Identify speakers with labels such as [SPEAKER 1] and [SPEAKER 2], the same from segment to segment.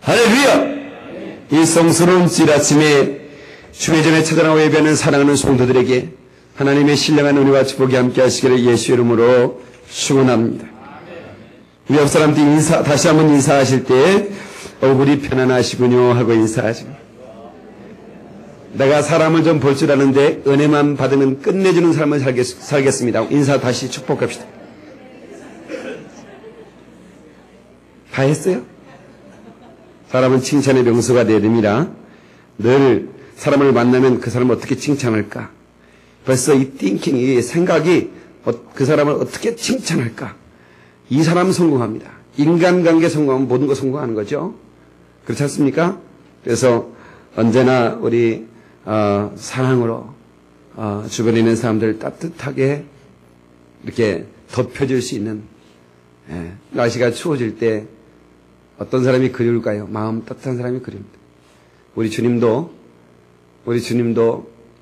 [SPEAKER 1] 할렐루야! 이 성스러운 질 아침에 주의 전에 찾아나와 예배하는 사랑하는 성도들에게 하나님의 신령한 은혜와 축복이 함께 하시기를 예수 이름으로 축원합니다. 우리 옆 사람들이 다시 한번 인사하실 때 얼굴이 편안하시군요 하고 인사하시고, 내가 사람을 좀 볼 줄 아는데 은혜만 받으면 끝내주는 삶을 살겠습니다. 인사 다시 축복합시다. 다 했어요? 사람은 칭찬의 명소가 되어야 됩니다. 늘 사람을 만나면 그 사람을 어떻게 칭찬할까? 벌써 이 띵킹, 이 생각이 그 사람을 어떻게 칭찬할까? 이 사람 성공합니다. 인간관계 성공하면 모든 거 성공하는 거죠. 그렇지 않습니까? 그래서 언제나 우리 사랑으로 주변에 있는 사람들 따뜻하게 이렇게 덮여줄 수 있는, 날씨가 추워질 때 어떤 사람이 그리울까요? 마음 따뜻한 사람이 그립니다. 우리 주님도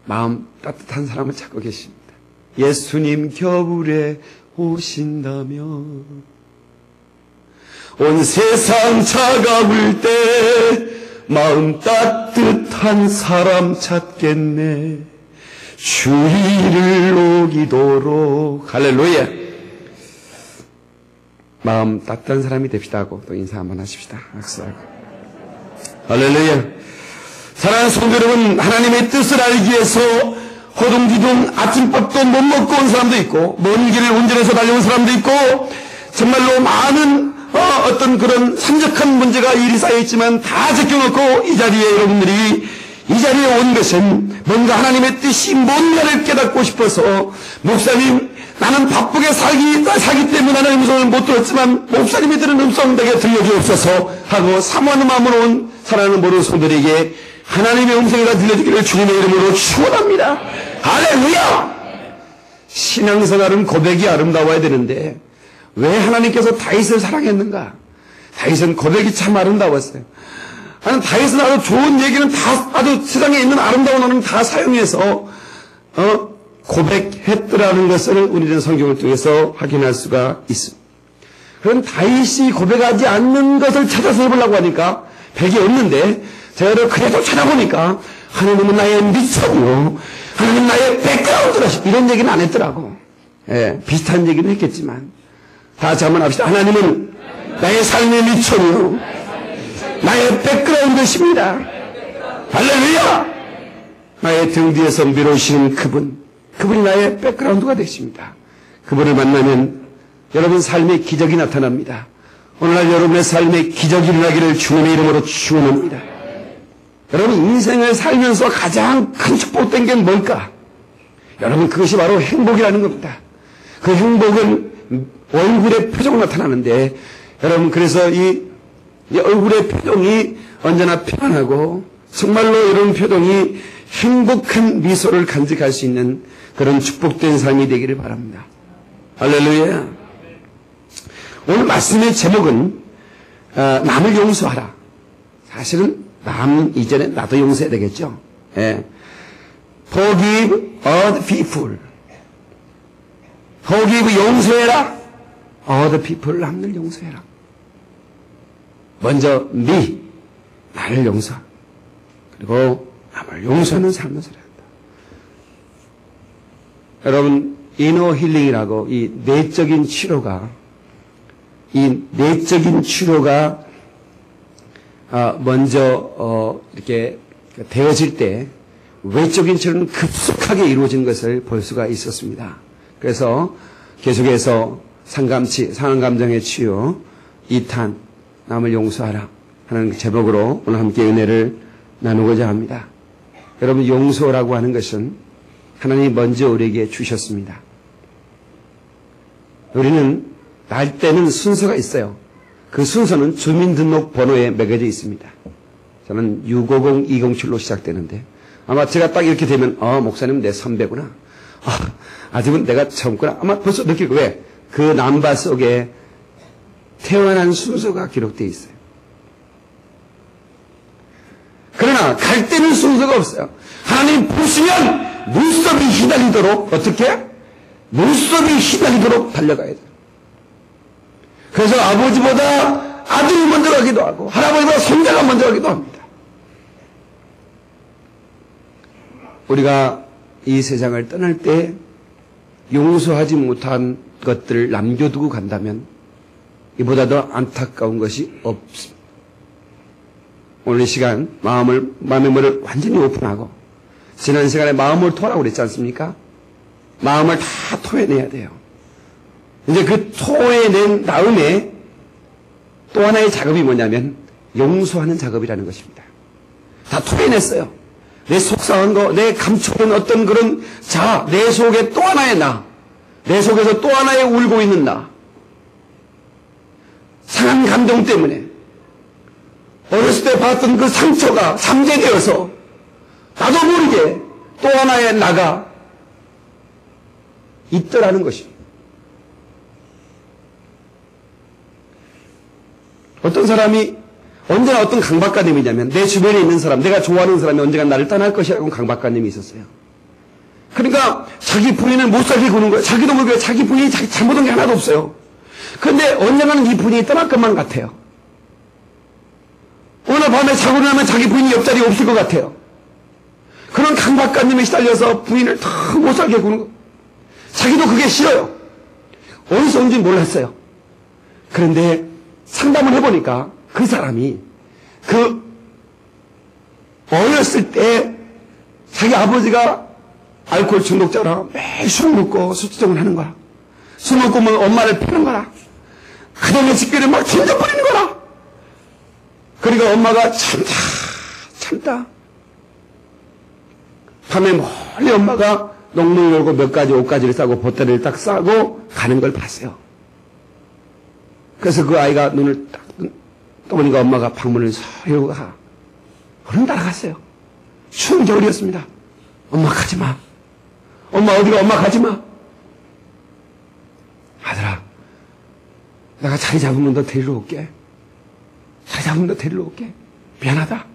[SPEAKER 1] 마음 따뜻한 사람을 찾고 계십니다. 예수님 겨울에 오신다면 온 세상 차가울 때 마음 따뜻한 사람 찾겠네. 주의를 오기도록. 할렐루야. 마음 따뜻한 사람이 됩시다 하고 또 인사 한번 하십시다. 악수하고. 할렐루야. 사랑하는 성도 여러분, 하나님의 뜻을 알기 위해서 허둥지둥 아침밥도 못 먹고 온 사람도 있고, 먼 길을 운전해서 달려온 사람도 있고, 정말로 많은 어떤 그런 산적한 문제가 일이 쌓여있지만 다 제껴놓고 이 자리에 여러분들이 이 자리에 온 것은 뭔가 하나님의 뜻이 뭔가를 깨닫고 싶어서, 목사님 나는 바쁘게 살기 때문에 하나님의 음성을 못 들었지만 목사님이 들은 음성 내게 들려주옵소서 하고 사모하는 마음으로 온 사랑하는 모든 성도들에게 하나님의 음성이라 들려주기를 주님의 이름으로 축원합니다. 할렐루야. 신앙생활은 고백이 아름다워야 되는데 왜 하나님께서 다윗을 사랑했는가? 다윗은 고백이 참 아름다웠어요. 다윗은 아주 좋은 얘기는 다, 아주 세상에 있는 아름다운 언어는 다 사용해서 고백했더라는 것을 우리는 성경을 통해서 확인할 수가 있습니다. 그럼 다윗이 고백하지 않는 것을 찾아서 해보려고 하니까 백이 없는데, 제가 그래도 찾아보니까 하나님은 나의 미천이요, 하나님은 나의 백그라운드라, 이런 얘기는 안 했더라고. 비슷한 얘기는 했겠지만 다 같이 한번 합시다. 하나님은 나의 삶의 미천이요, 나의 백그라운드십니다. 할렐루야. 나의 등 뒤에서 밀어오시는 그분이 나의 백그라운드가 되십니다. 그분을 만나면 여러분 삶의 기적이 나타납니다. 오늘날 여러분의 삶에 기적이 일어나기를 주님의 이름으로 축원합니다. 여러분 인생을 살면서 가장 큰 축복된 게 뭘까? 여러분 그것이 바로 행복이라는 겁니다. 그 행복은 얼굴의 표정으로 나타나는데, 여러분 그래서 이 얼굴의 표정이 언제나 편안하고 정말로 이런 표정이 행복한 미소를 간직할 수 있는 그런 축복된 삶이 되기를 바랍니다. 할렐루야. 오늘 말씀의 제목은 남을 용서하라. 사실은 남 이전에 나도 용서해야 되겠죠. Forgive other people. Forgive, 용서해라. Other people, 남을 용서해라. 먼저 나를 용서, 그리고 남을 용서하는 삶을 살아야 한다. 여러분, 이너 힐링이라고 이 내적인 치료가 먼저 이렇게 되어질 때 외적인 치료는 급속하게 이루어진 것을 볼 수가 있었습니다. 그래서 계속해서 상한 감정의 치유, 2탄, 남을 용서하라 하는 제목으로 오늘 함께 은혜를 나누고자 합니다. 여러분, 용서라고 하는 것은 하나님이 먼저 우리에게 주셨습니다. 우리는 날 때는 순서가 있어요. 그 순서는 주민등록번호에 매겨져 있습니다. 저는 650207로 시작되는데, 아마 제가 딱 이렇게 되면 목사님 내 선배구나, 아직은 내가 젊구나, 아마 벌써 느끼고, 왜? 그 남바 속에 태어난 순서가 기록되어 있어요. 그러나 갈 때는 순서가 없어요. 하나님 보시면 눈썹이 휘날리도록, 어떻게? 눈썹이 휘날리도록 달려가야 돼요. 그래서 아버지보다 아들이 먼저 가기도 하고 할아버지보다 손자가 먼저 가기도 합니다. 우리가 이 세상을 떠날 때 용서하지 못한 것들을 남겨두고 간다면 이보다 더 안타까운 것이 없습니다. 오늘 이 시간 마음의 문을 완전히 오픈하고 지난 시간에 마음을 토하라고 그랬지 않습니까? 마음을 다 토해내야 돼요. 이제 그 토해낸 다음에 또 하나의 작업이 뭐냐면 용서하는 작업이라는 것입니다. 다 토해냈어요. 내 속상한 거, 내 감춰둔 어떤 그런 내 속에 또 하나의 내 속에서 또 하나의 울고 있는 상한 감정 때문에 어렸을 때 봤던 그 상처가 잠재되어서 나도 모르게 또 하나의 나가 있더라는 것입니다. 어떤 사람이 언제나 어떤 강박관념이냐면 내 주변에 있는 사람, 내가 좋아하는 사람이 언젠가 나를 떠날 것이라고 강박관념이 있었어요. 그러니까 자기 부인을 못 살게 구는 거예요. 자기도 모르게 자기 부인이 자기 잘못한 게 하나도 없어요. 그런데 언젠가는 이 부인이 떠날 것만 같아요. 어느 밤에 자고 일어나면 자기 부인이 옆자리에 없을 것 같아요. 그런 강박관념에 시달려서 부인을 더 못 살게 구는 거예요. 자기도 그게 싫어요. 어디서 온지 몰랐어요. 그런데 상담을 해보니까 그 사람이 어렸을 때 자기 아버지가 알코올 중독자라 매일 술 먹고 수치정을 하는 거야. 술 먹고 엄마를 패는 거라. 그 다음에 집게를 막 던져버리는 거라. 그러니까 엄마가 참다. 밤에 멀리 엄마가 농물 열고 몇 가지 옷가지를 싸고 보따리를 딱 싸고 가는 걸 봤어요. 그래서 그 아이가 눈을 딱 떠보니까 엄마가 방문을 서 열고 가. 얼른 따라갔어요. 추운 겨울이었습니다. 엄마 가지마. 엄마 어디가, 엄마 가지마. 아들아, 내가 자리 잡으면 너 데리러 올게. 자리 잡으면 너 데리러 올게. 미안하다.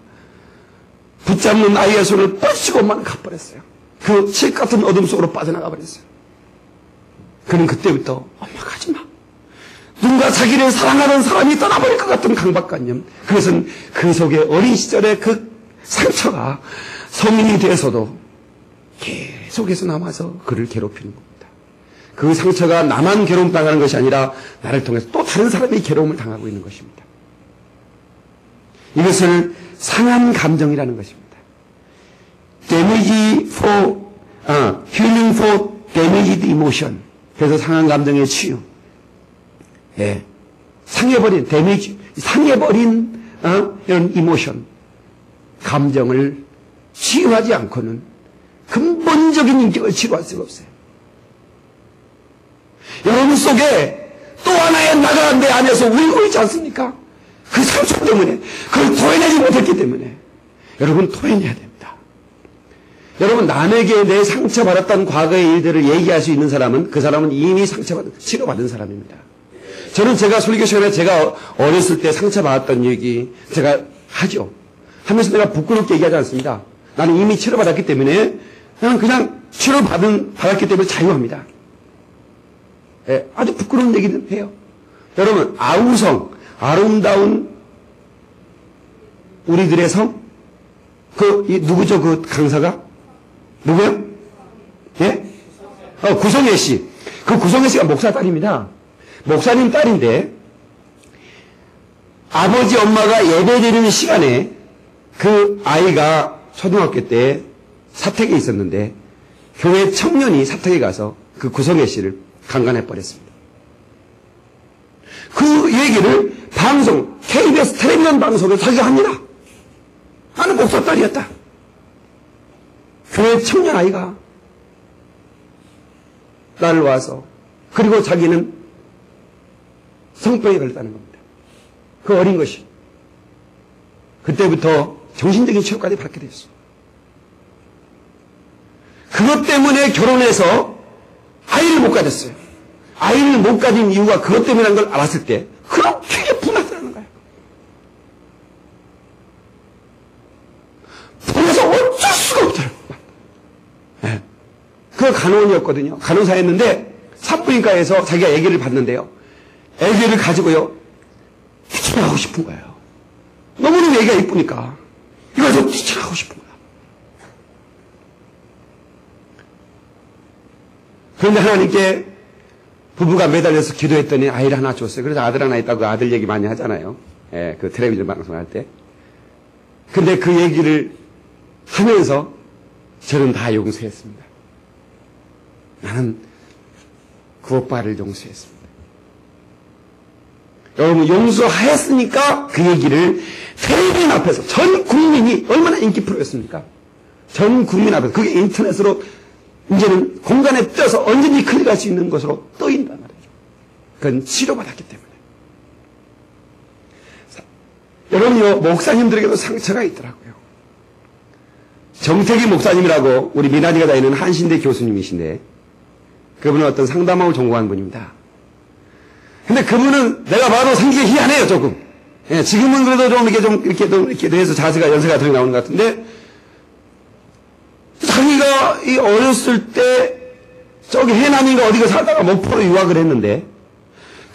[SPEAKER 1] 붙잡는 아이의 손을 뻗치고 엄마는 가버렸어요. 그 칠 같은 어둠 속으로 빠져나가 버렸어요. 그는 그때부터 엄마 가지마. 누군가 자기를 사랑하는 사람이 떠나버릴 것 같은 강박관념. 그것은 그 속에 어린 시절의 그 상처가 성인이 돼서도 계속해서 남아서 그를 괴롭히는 겁니다. 그 상처가 나만 괴로움 당하는 것이 아니라 나를 통해서 또 다른 사람이 괴로움을 당하고 있는 것입니다. 이것을 상한 감정이라는 것입니다. healing for damaged emotion. 그래서 상한 감정의 치유. 예. 상해버린 이런 이모션, 감정을 치유하지 않고는 근본적인 인격을 치료할 수가 없어요. 여러분 속에 또 하나의 나가 내 안에서 울고 있지 않습니까? 그 상처 때문에, 그걸 토해내지 못했기 때문에 여러분 토해내야 됩니다. 여러분 남에게 내 상처받았던 과거의 일들을 얘기할 수 있는 사람은 그 사람은 이미 치료받은 사람입니다. 저는 제가 설교 시간에 제가 어렸을 때 상처받았던 얘기 제가 하죠. 하면서 내가 부끄럽게 얘기하지 않습니다. 나는 이미 치료받았기 때문에 그냥 치료받았기 때문에 자유합니다. 예, 아주 부끄러운 얘기는 해요. 여러분 아우성, 아름다운 우리들의 성? 누구죠 그 강사가? 누구요? 예? 구성애 씨. 그 구성애 씨가 목사 딸입니다. 목사님 딸인데 아버지 엄마가 예배드리는 시간에 그 아이가 초등학교 때 사택에 있었는데 교회 청년이 사택에 가서 그 구성애 씨를 강간해버렸습니다. 그 얘기를 KBS 텔레비전 방송에서 자기가 합니다. 나는 목사 딸이었다. 교회 청년 아이가 나를 와서 그리고 자기는 성병에 걸렸다는 겁니다. 그 어린 것이. 그때부터 정신적인 치료까지 받게 됐어. 그것 때문에 결혼해서 아이를 못 가졌어요. 아이를 못 가진 이유가 그것 때문이라는 걸 알았을 때 그렇게 분하더라는 거예요. 분해서 어쩔 수가 없더라고요. 네. 그 간호원이었거든요. 간호사였는데 산부인과에서 자기가 아기를 봤는데요. 아기를 가지고요. 뛰쳐나가고 싶은 거예요. 너무너무 얘기가 이쁘니까 이걸 좀 뛰쳐나가고 싶은 거야. 그런데 하나님께 부부가 매달려서 기도했더니 아이를 하나 줬어요. 그래서 아들 하나 있다고 아들 얘기 많이 하잖아요. 예, 그 텔레비전 방송할 때. 근데 그 얘기를 하면서 저는 다 용서했습니다. 나는 그 오빠를 용서했습니다. 여러분, 용서하였으니까 그 얘기를 텔레비전 앞에서 전 국민이 얼마나 인기 프로였습니까? 전 국민 앞에서 그게 인터넷으로 이제는 공간에 떠서 언제든지 클릭할 수 있는 것으로 떠있단 말이죠. 그건 치료받았기 때문에. 여러분요, 목사님들에게도 상처가 있더라고요. 정태기 목사님이라고 우리 미나리가 다니는 한신대 교수님이신데 그분은 어떤 상담학을 전공한 분입니다. 근데 그분은 내가 봐도 생기가 희한해요, 조금. 예, 지금은 그래도 이렇게 해서 자세가 연세가 들어 나오는 것 같은데 자기가 이 어렸을 때 저기 해남인가 어디가 살다가 목포로 유학을 했는데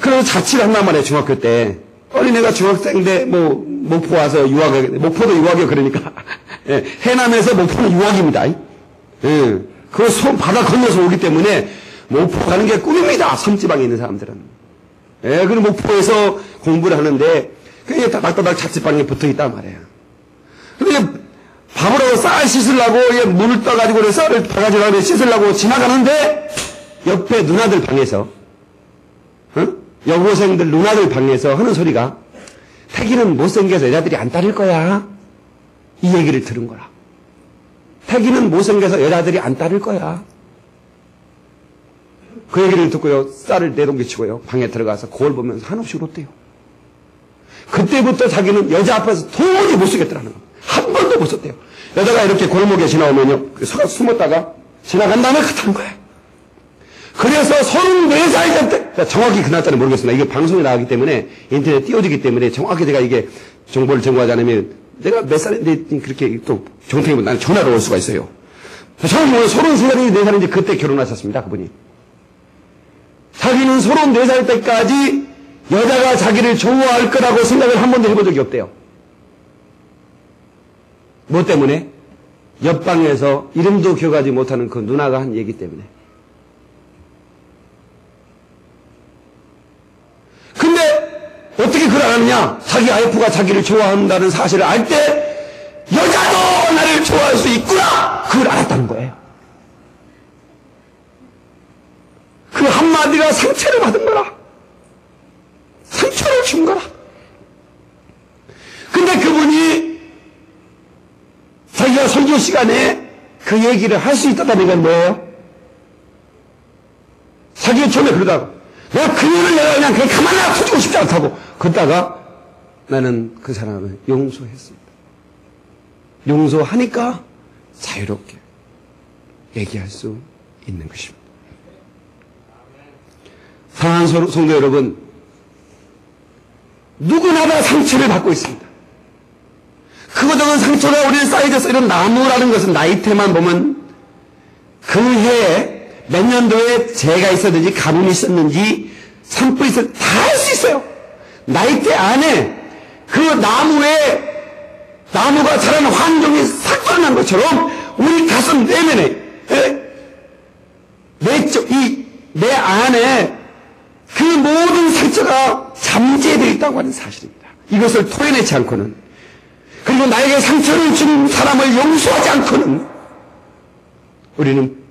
[SPEAKER 1] 그래서 자취를 한단 말이에요, 중학교 때. 어린애가 중학생 때 목포 와서 유학을, 목포도 유학이요, 그러니까. 예, 해남에서 목포는 유학입니다. 예, 그 바다 건너서 오기 때문에 목포 가는 게 꿈입니다, 섬지방에 있는 사람들은. 예, 그럼 목포에서 공부를 하는데 그게 따닥따닥 자취방에 붙어 있단 말이에요. 근데 밥을 하고 쌀 씻으려고 물을 떠가지고 쌀을 바가지로 씻으려고 지나가는데 옆에 누나들 방에서 여고생들 누나들 방에서 하는 소리가 태기는 못생겨서 여자들이 안 따를 거야. 이 얘기를 들은 거라. 태기는 못생겨서 여자들이 안 따를 거야. 그 얘기를 듣고요, 쌀을 내동기치고요, 방에 들어가서 거울 보면서 한없이 울었대요. 그때부터 자기는 여자 앞에서 도저히 못 쓰겠더라는 거예요. 한 번도 못 썼대요. 여자가 이렇게 골목에 지나오면요, 숨었다가 지나간 다음에 갔다는 거예요. 그래서 34살 때, 정확히 그 날짜는 모르겠습니다. 이게 방송에 나가기 때문에, 인터넷에 띄워지기 때문에 정확히 제가 이게 정보를 제공하지 않으면 내가 몇 살인데 그렇게 또 정태기면 나는 전화가 올 수가 있어요. 저는 33살인지 4살인지 그때 결혼하셨습니다, 그분이. 자기는 34살 때까지 여자가 자기를 좋아할 거라고 생각을 한 번도 해본 적이 없대요. 뭐 때문에? 옆방에서 이름도 기억하지 못하는 그 누나가 한 얘기 때문에. 근데 어떻게 그걸 알았느냐? 자기 와이프가 자기를 좋아한다는 사실을 알 때 여자도 나를 좋아할 수 있구나! 그걸 알았다는 거예요. 그 한마디가 상처를 받은 거라. 상처를 준 거라. 근데 그분이 자기가 설교 시간에 그 얘기를 할 수 있다는 건 뭐예요? 자기가 처음에 그러다가 내가 그녀를 내가 그냥 가만히 놔두고 싶지 않다고 그러다가 나는 그 사람을 용서했습니다. 용서하니까 자유롭게 얘기할 수 있는 것입니다. 사랑하는 성도 여러분, 누구나 다 상처를 받고 있습니다. 크고 작은 상처가 우리를 쌓여져서 이런 나무라는 것은 나이테만 보면 그 해에 몇 년도에 재가 있었는지 가뭄이 있었는지 산불이 있었는지 다 알 수 있어요. 나이테 안에 그 나무가 자라는 환경이 삭발난 것처럼 우리 가슴 내면에 내 안에 그 모든 상처가 잠재되어 있다고 하는 사실입니다. 이것을 토해내지 않고는, 그리고 나에게 상처를 준 사람을 용서하지 않고는 우리는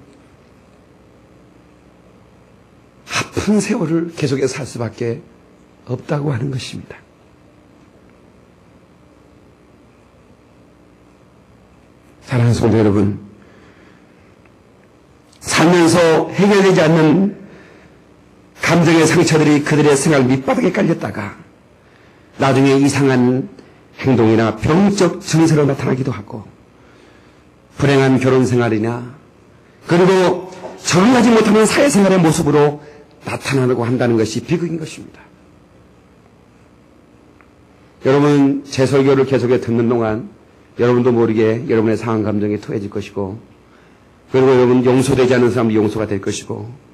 [SPEAKER 1] 아픈 세월을 계속해서 살 수밖에 없다고 하는 것입니다. 사랑하는 성도 여러분, 살면서 해결되지 않는 감정의 상처들이 그들의 생활 밑바닥에 깔렸다가 나중에 이상한 행동이나 병적 증세로 나타나기도 하고, 불행한 결혼 생활이나 그리고 적응하지 못하는 사회생활의 모습으로 나타나려고 한다는 것이 비극인 것입니다. 여러분, 제 설교를 계속해 듣는 동안 여러분도 모르게 여러분의 상한 감정이 토해질 것이고, 그리고 여러분 용서되지 않는 사람이 용서가 될 것이고,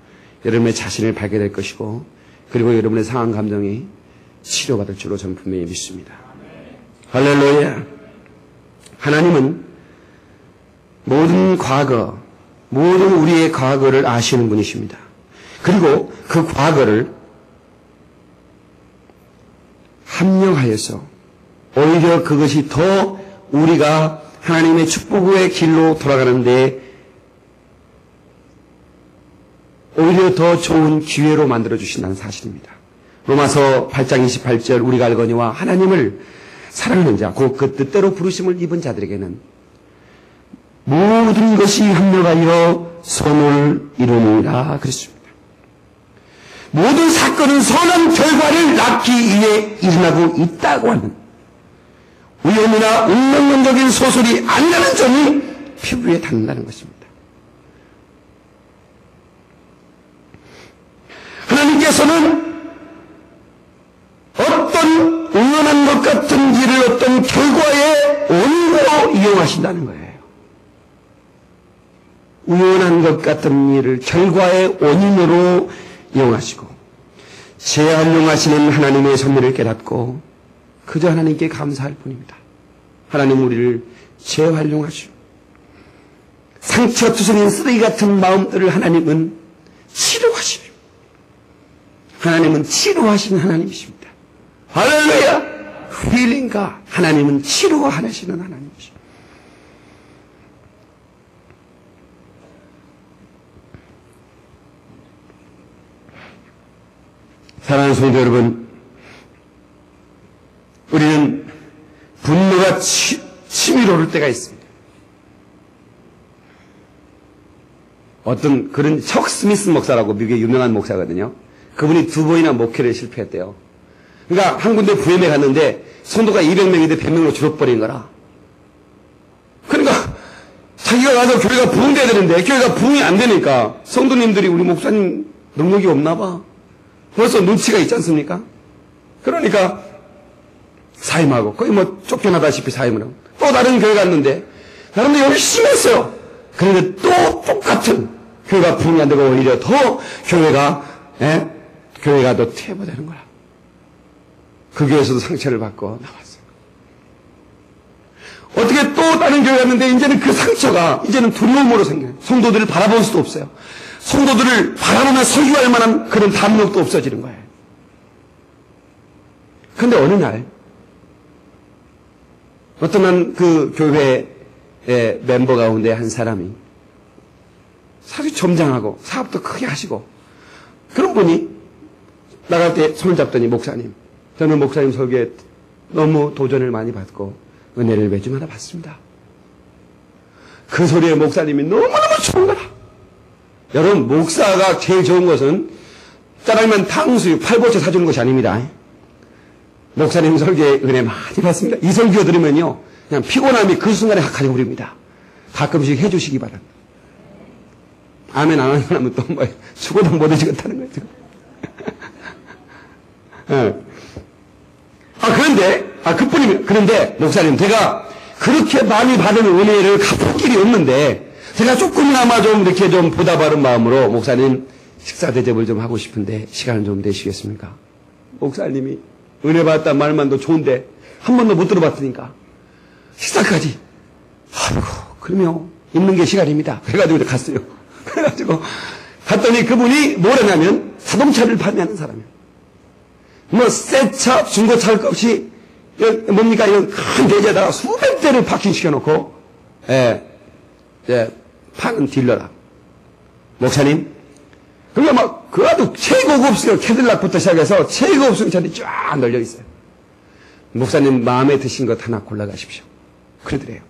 [SPEAKER 1] 여러분의 자신을 밝게 될 것이고, 그리고 여러분의 상한 감정이 치료받을 줄로 저는 분명히 믿습니다. 할렐루야. 하나님은 모든 과거, 모든 우리의 과거를 아시는 분이십니다. 그리고 그 과거를 함령하여서 오히려 그것이 더 우리가 하나님의 축복의 길로 돌아가는데 오히려 더 좋은 기회로 만들어주신다는 사실입니다. 로마서 8장 28절 우리가 알거니와 하나님을 사랑하는 자, 곧 그 뜻대로 부르심을 입은 자들에게는 모든 것이 합력하여 선을 이루느니라 그랬습니다. 모든 사건은 선한 결과를 낳기 위해 일어나고 있다고 하는 위험이나 운명론적인 소설이 아니라는 점이 피부에 닿는다는 것입니다. 하나님께서는 어떤 우연한 것 같은 일을 어떤 결과의 원인으로 이용하신다는 거예요. 우연한 것 같은 일을 결과의 원인으로 이용하시고 재활용하시는 하나님의 섭리를 깨닫고 그저 하나님께 감사할 뿐입니다. 하나님 우리를 재활용하시고 상처투성인 쓰레기 같은 마음들을 하나님은 치료하시며 하나님은 치료하시는 하나님이십니다. 할렐루야! 힐링가 하나님은 치료하시는 하나님이십니다. 사랑하는 성도 여러분, 우리는 분노가 치밀어 오를 때가 있습니다. 어떤 그런 척 스미스 목사라고 미국의 유명한 목사거든요. 그분이 2번이나 목회를 실패했대요. 그러니까 한 군데 부임에 갔는데 성도가 200명인데 100명으로 줄어버린 거라. 그러니까 자기가 가서 교회가 부흥돼야 되는데 교회가 부흥이 안 되니까 성도님들이 우리 목사님 능력이 없나 봐. 벌써 눈치가 있지 않습니까? 그러니까 사임하고 거의 뭐 쫓겨나다시피 사임을 하고 또 다른 교회 갔는데 나름대로 열심히 했어요. 그런데 또 똑같은 교회가 부흥이 안 되고 오히려 더 교회가 더 퇴보되는 거라. 그 교회에서도 상처를 받고 나왔어요. 어떻게 또 다른 교회 갔는데 이제는 그 상처가 이제는 두려움으로 생겨요. 성도들을 바라볼 수도 없어요. 성도들을 바라보며 설교할 만한 그런 담력도 없어지는 거예요. 그런데 어느 날 어떤 그 교회의 멤버 가운데 한 사람이 사실 점장하고 사업도 크게 하시고 그런 분이 나갈 때 손을 잡더니 목사님, 저는 목사님 설교에 너무 도전을 많이 받고 은혜를 매주마다 받습니다. 그 소리에 목사님이 너무너무 좋은 거라. 여러분, 목사가 제일 좋은 것은 짜장면 탕수육 팔보채 사주는 것이 아닙니다. 목사님 설교에 은혜 많이 받습니다. 이 설교 들으면요 그냥 피곤함이 그 순간에 가져버립니다. 가끔씩 해주시기 바랍니다. 아멘 안 하는 사람은 또 뭐 죽어도 못 해주겠다는 거예요 지금. 그뿐입니다. 그런데 목사님 제가 그렇게 많이 받은 은혜를 갚을 길이 없는데 제가 조금이나마 좀 이렇게 좀 보답하는 마음으로 목사님 식사 대접을 좀 하고 싶은데 시간 좀 되시겠습니까? 목사님이 은혜 받았단 말만도 좋은데 한 번도 못 들어봤으니까 식사까지. 아이고 그러면 있는 게 시간입니다. 그래가지고 갔어요. 그래가지고 갔더니 그분이 뭐라냐면 자동차를 판매하는 사람이에요. 뭐 새 차, 중고차 할 것 없이 뭡니까 이런 큰 대지에다가 수백 대를 파킹시켜놓고 파는 딜러라. 목사님 그러니까 막 그 아주 최고급스러운 캐딜락부터 시작해서 최고급스러운 차들이 쫙 널려 있어요. 목사님 마음에 드신 것 하나 골라가십시오. 그러더래요.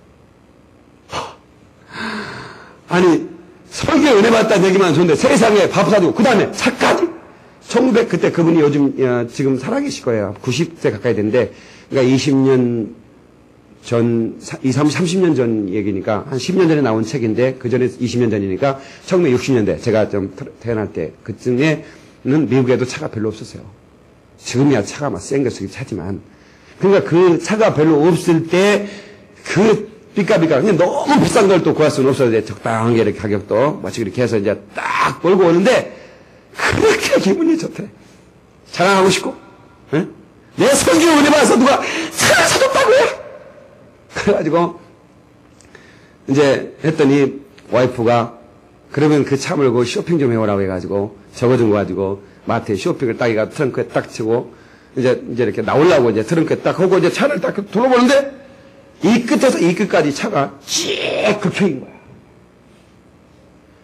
[SPEAKER 1] 아니 설교에 은혜 받았다는 얘기만 좋은데 세상에 밥 사주고 그 다음에 차까지 1900 그때 그분이 요즘 지금 살아계실 거예요. 90세 가까이 됐는데 그러니까 20년 전 30년 전 얘기니까 한 10년 전에 나온 책인데 그 전에 20년 전이니까 1960년대 제가 좀 태어날 때 그쯤에는 미국에도 차가 별로 없었어요. 지금이야 차가 막 센 거 쓰기 차지만 그러니까 그 차가 별로 없을 때 그 삐까삐까 그냥 너무 비싼 걸 또 구할 수는 없어요. 적당하게 이렇게 가격도 마치 이렇게 해서 이제 딱 몰고 오는데 그렇게 기분이 좋대. 자랑하고 싶고, 에? 내 성경 은혜 받아서 누가 차를 사줬다고요? 그래가지고 이제 했더니 와이프가 그러면 그 차 몰고 쇼핑 좀 해오라고 해가지고 적어준 거 가지고 마트에 쇼핑을 딱 해가 트렁크에 딱 치고 이제 이렇게 나오려고 이제 트렁크에 딱 하고 이제 차를 딱 돌아보는데 이 끝에서 이 끝까지 차가 쭉 긁혀인 거야.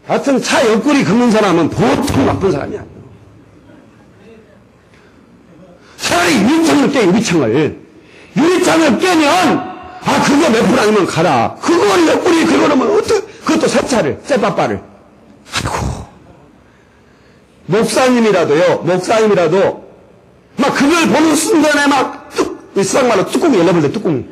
[SPEAKER 1] 하여튼 차 옆구리 긁는 사람은 보통 나쁜 사람이 아니야. 차라리 유리창을 깨, 유리창을. 유리창을 깨면, 그거 몇 분 아니면 가라. 그걸 옆구리 긁어놓으면 그것도 새 차를, 새 빠빠를. 아이고. 목사님이라도, 막 그걸 보는 순간에 막 일상말로 뚜껑이 열려버려, 뚜껑이.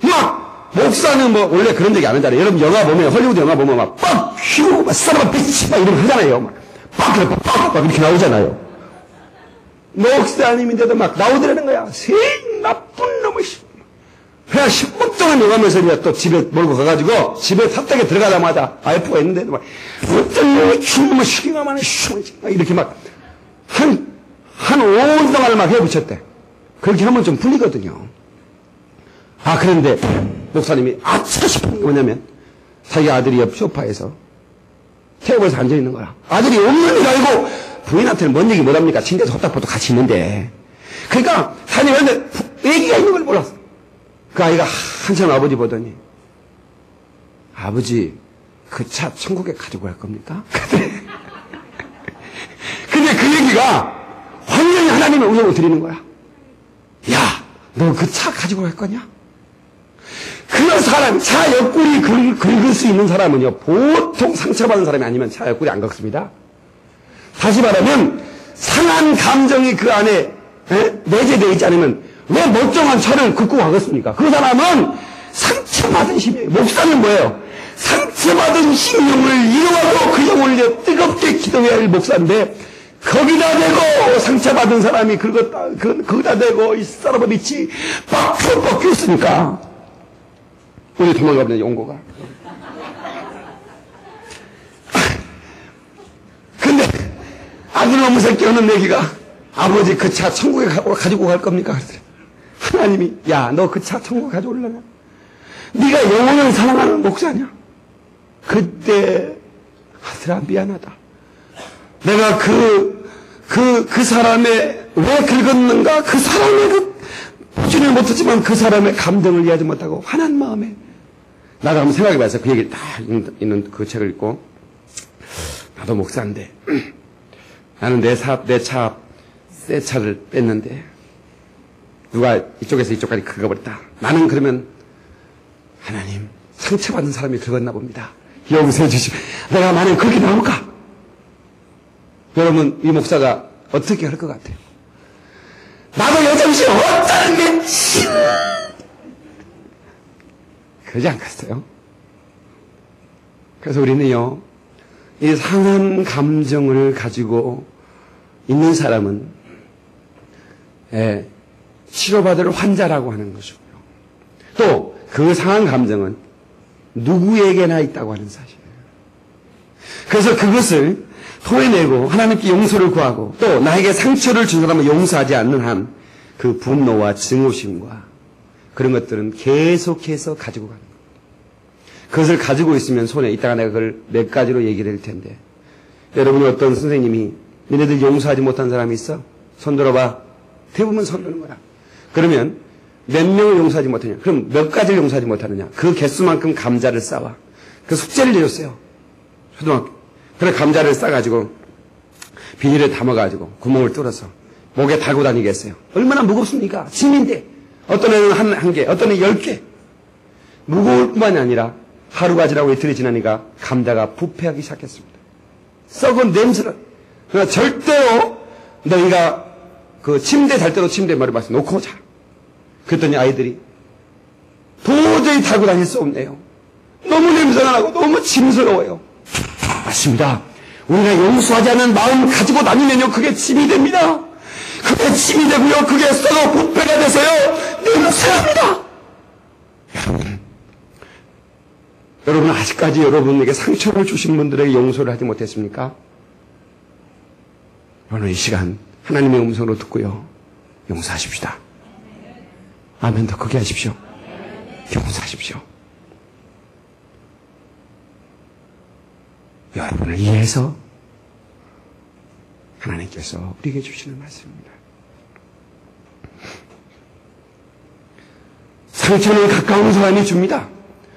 [SPEAKER 1] 막, 목사는 뭐, 원래 그런 얘기 안 하잖아요. 여러분 영화 보면, 헐리우드 영화 보면 막, 빡! 휘고, 막, 싸라봐, 빛이, 막 이런 거 하잖아요. 막, 빡! 이렇게 나오잖아요. 목사님인데도 막 나오더라는 거야. 나쁜 놈의 그냥 10분 동안 나가면서 이제 또 집에 몰고 가가지고, 집에 탑닥에 들어가자마자, 와이프가 있는데도 막, 어떤 놈의 죽음을 시기가만 이렇게 막, 한 5분 동안을 막 해붙였대. 그렇게 하면 좀 풀리거든요. 그런데, 목사님이 아차 싶은 게 뭐냐면, 자기 아들이 옆 소파에서, 테이블에서 앉아있는 거야. 아들이 없는 줄 알고, 부인한테는 뭔 얘기 못합니까? 침대에서 호딱보딱 같이 있는데. 그러니까, 사장님 왔는데, 애기가 있는 걸 몰랐어. 그 아이가 한참 아버지 보더니, 아버지, 그 차 천국에 가지고 갈 겁니까? 근데 그 얘기가, 완전히 하나님의 음성을 드리는 거야. 야, 너 그 차 가지고 갈 거냐? 그런 사람, 차 옆구리 긁을 수 있는 사람은요, 보통 상처받은 사람이 아니면 차 옆구리 안 긁습니다. 다시 말하면, 상한 감정이 그 안에 내재되어 있지 않으면, 왜 멀쩡한 차를 긁고 가겠습니까? 그 사람은 상처받은 심령, 목사는 뭐예요? 상처받은 심령을 이용하고 그 영혼을 이제 뜨겁게 기도해야 할 목사인데, 거기다 대고 상처받은 사람이 거기다 대고 이 사람의 빛이 빡 꺾였으니까 우리 도망가버린 용고가. 근데 아들 너무 새끼 오는 얘기가 아버지 그 차 천국에 가지고 갈 겁니까? 하나님이 야 너 그 차 천국에 가져올려나? 네가 영혼을 사랑하는 목사냐? 그때 아들아 미안하다. 내가 그 사람의 왜 긁었는가? 그 사람의 보지를 못하지만 그 사람의 감정을 이해하지 못하고 화난 마음에 나도 한번 생각해봐서 그 얘기를 딱 있는 그 책을 읽고 나도 목사인데 나는 내 새 차를 뺐는데 누가 이쪽에서 이쪽까지 긁어버렸다. 나는 그러면 하나님 상처받은 사람이 긁었나 봅니다. 용서해 주시면 내가 만약 그렇게 나올까? 여러분 이 목사가 어떻게 할 것 같아요? 나도 여정시 어쩌겠지 그러지 않겠어요? 그래서 우리는요 이 상한 감정을 가지고 있는 사람은 치료받을 환자라고 하는 것이고요. 또 그 상한 감정은 누구에게나 있다고 하는 사실이에요. 그래서 그것을 토해내고 하나님께 용서를 구하고 또 나에게 상처를 준 사람을 용서하지 않는 한 그 분노와 증오심과 그런 것들은 계속해서 가지고 가는 거예요. 그것을 가지고 있으면 손에 이따가 내가 그걸 몇 가지로 얘기를 할 텐데 여러분이 어떤 선생님이 너네들 용서하지 못한 사람이 있어? 손 들어봐. 대부분 손 드는 거야. 그러면 몇 명을 용서하지 못하냐? 그럼 몇 가지를 용서하지 못하느냐? 그 개수만큼 감자를 싸와. 그 숙제를 내줬어요. 초등학교. 그래 감자를 싸가지고 비닐에 담아가지고 구멍을 뚫어서 목에 달고 다니겠어요. 얼마나 무겁습니까? 짐인데 어떤 애는 한 개, 어떤 애는 10개. 무거울 뿐만이 아니라 하루가 지나고 이틀이 지나니까 감자가 부패하기 시작했습니다. 썩은 냄새를. 그러나 절대로 너희가 그 침대 잘 때로 침대에 머리 박서 놓고 자. 그랬더니 아이들이 도저히 타고 다닐 수 없네요. 너무 냄새가 나고 너무 짐스러워요. 맞습니다. 우리가 용서하지 않는 마음 가지고 다니면요 그게 짐이 됩니다. 그게 짐이 되고요 그게 썩어 부패가 돼서요 냄새납니다. 여러분 아직까지 여러분에게 상처를 주신 분들에게 용서를 하지 못했습니까? 여러분 이 시간 하나님의 음성으로 듣고요 용서하십시다. 아멘. 더 크게 하십시오. 용서하십시오. 여러분을 위해서 하나님께서 우리에게 주시는 말씀입니다. 상처는 가까운 사람이 줍니다.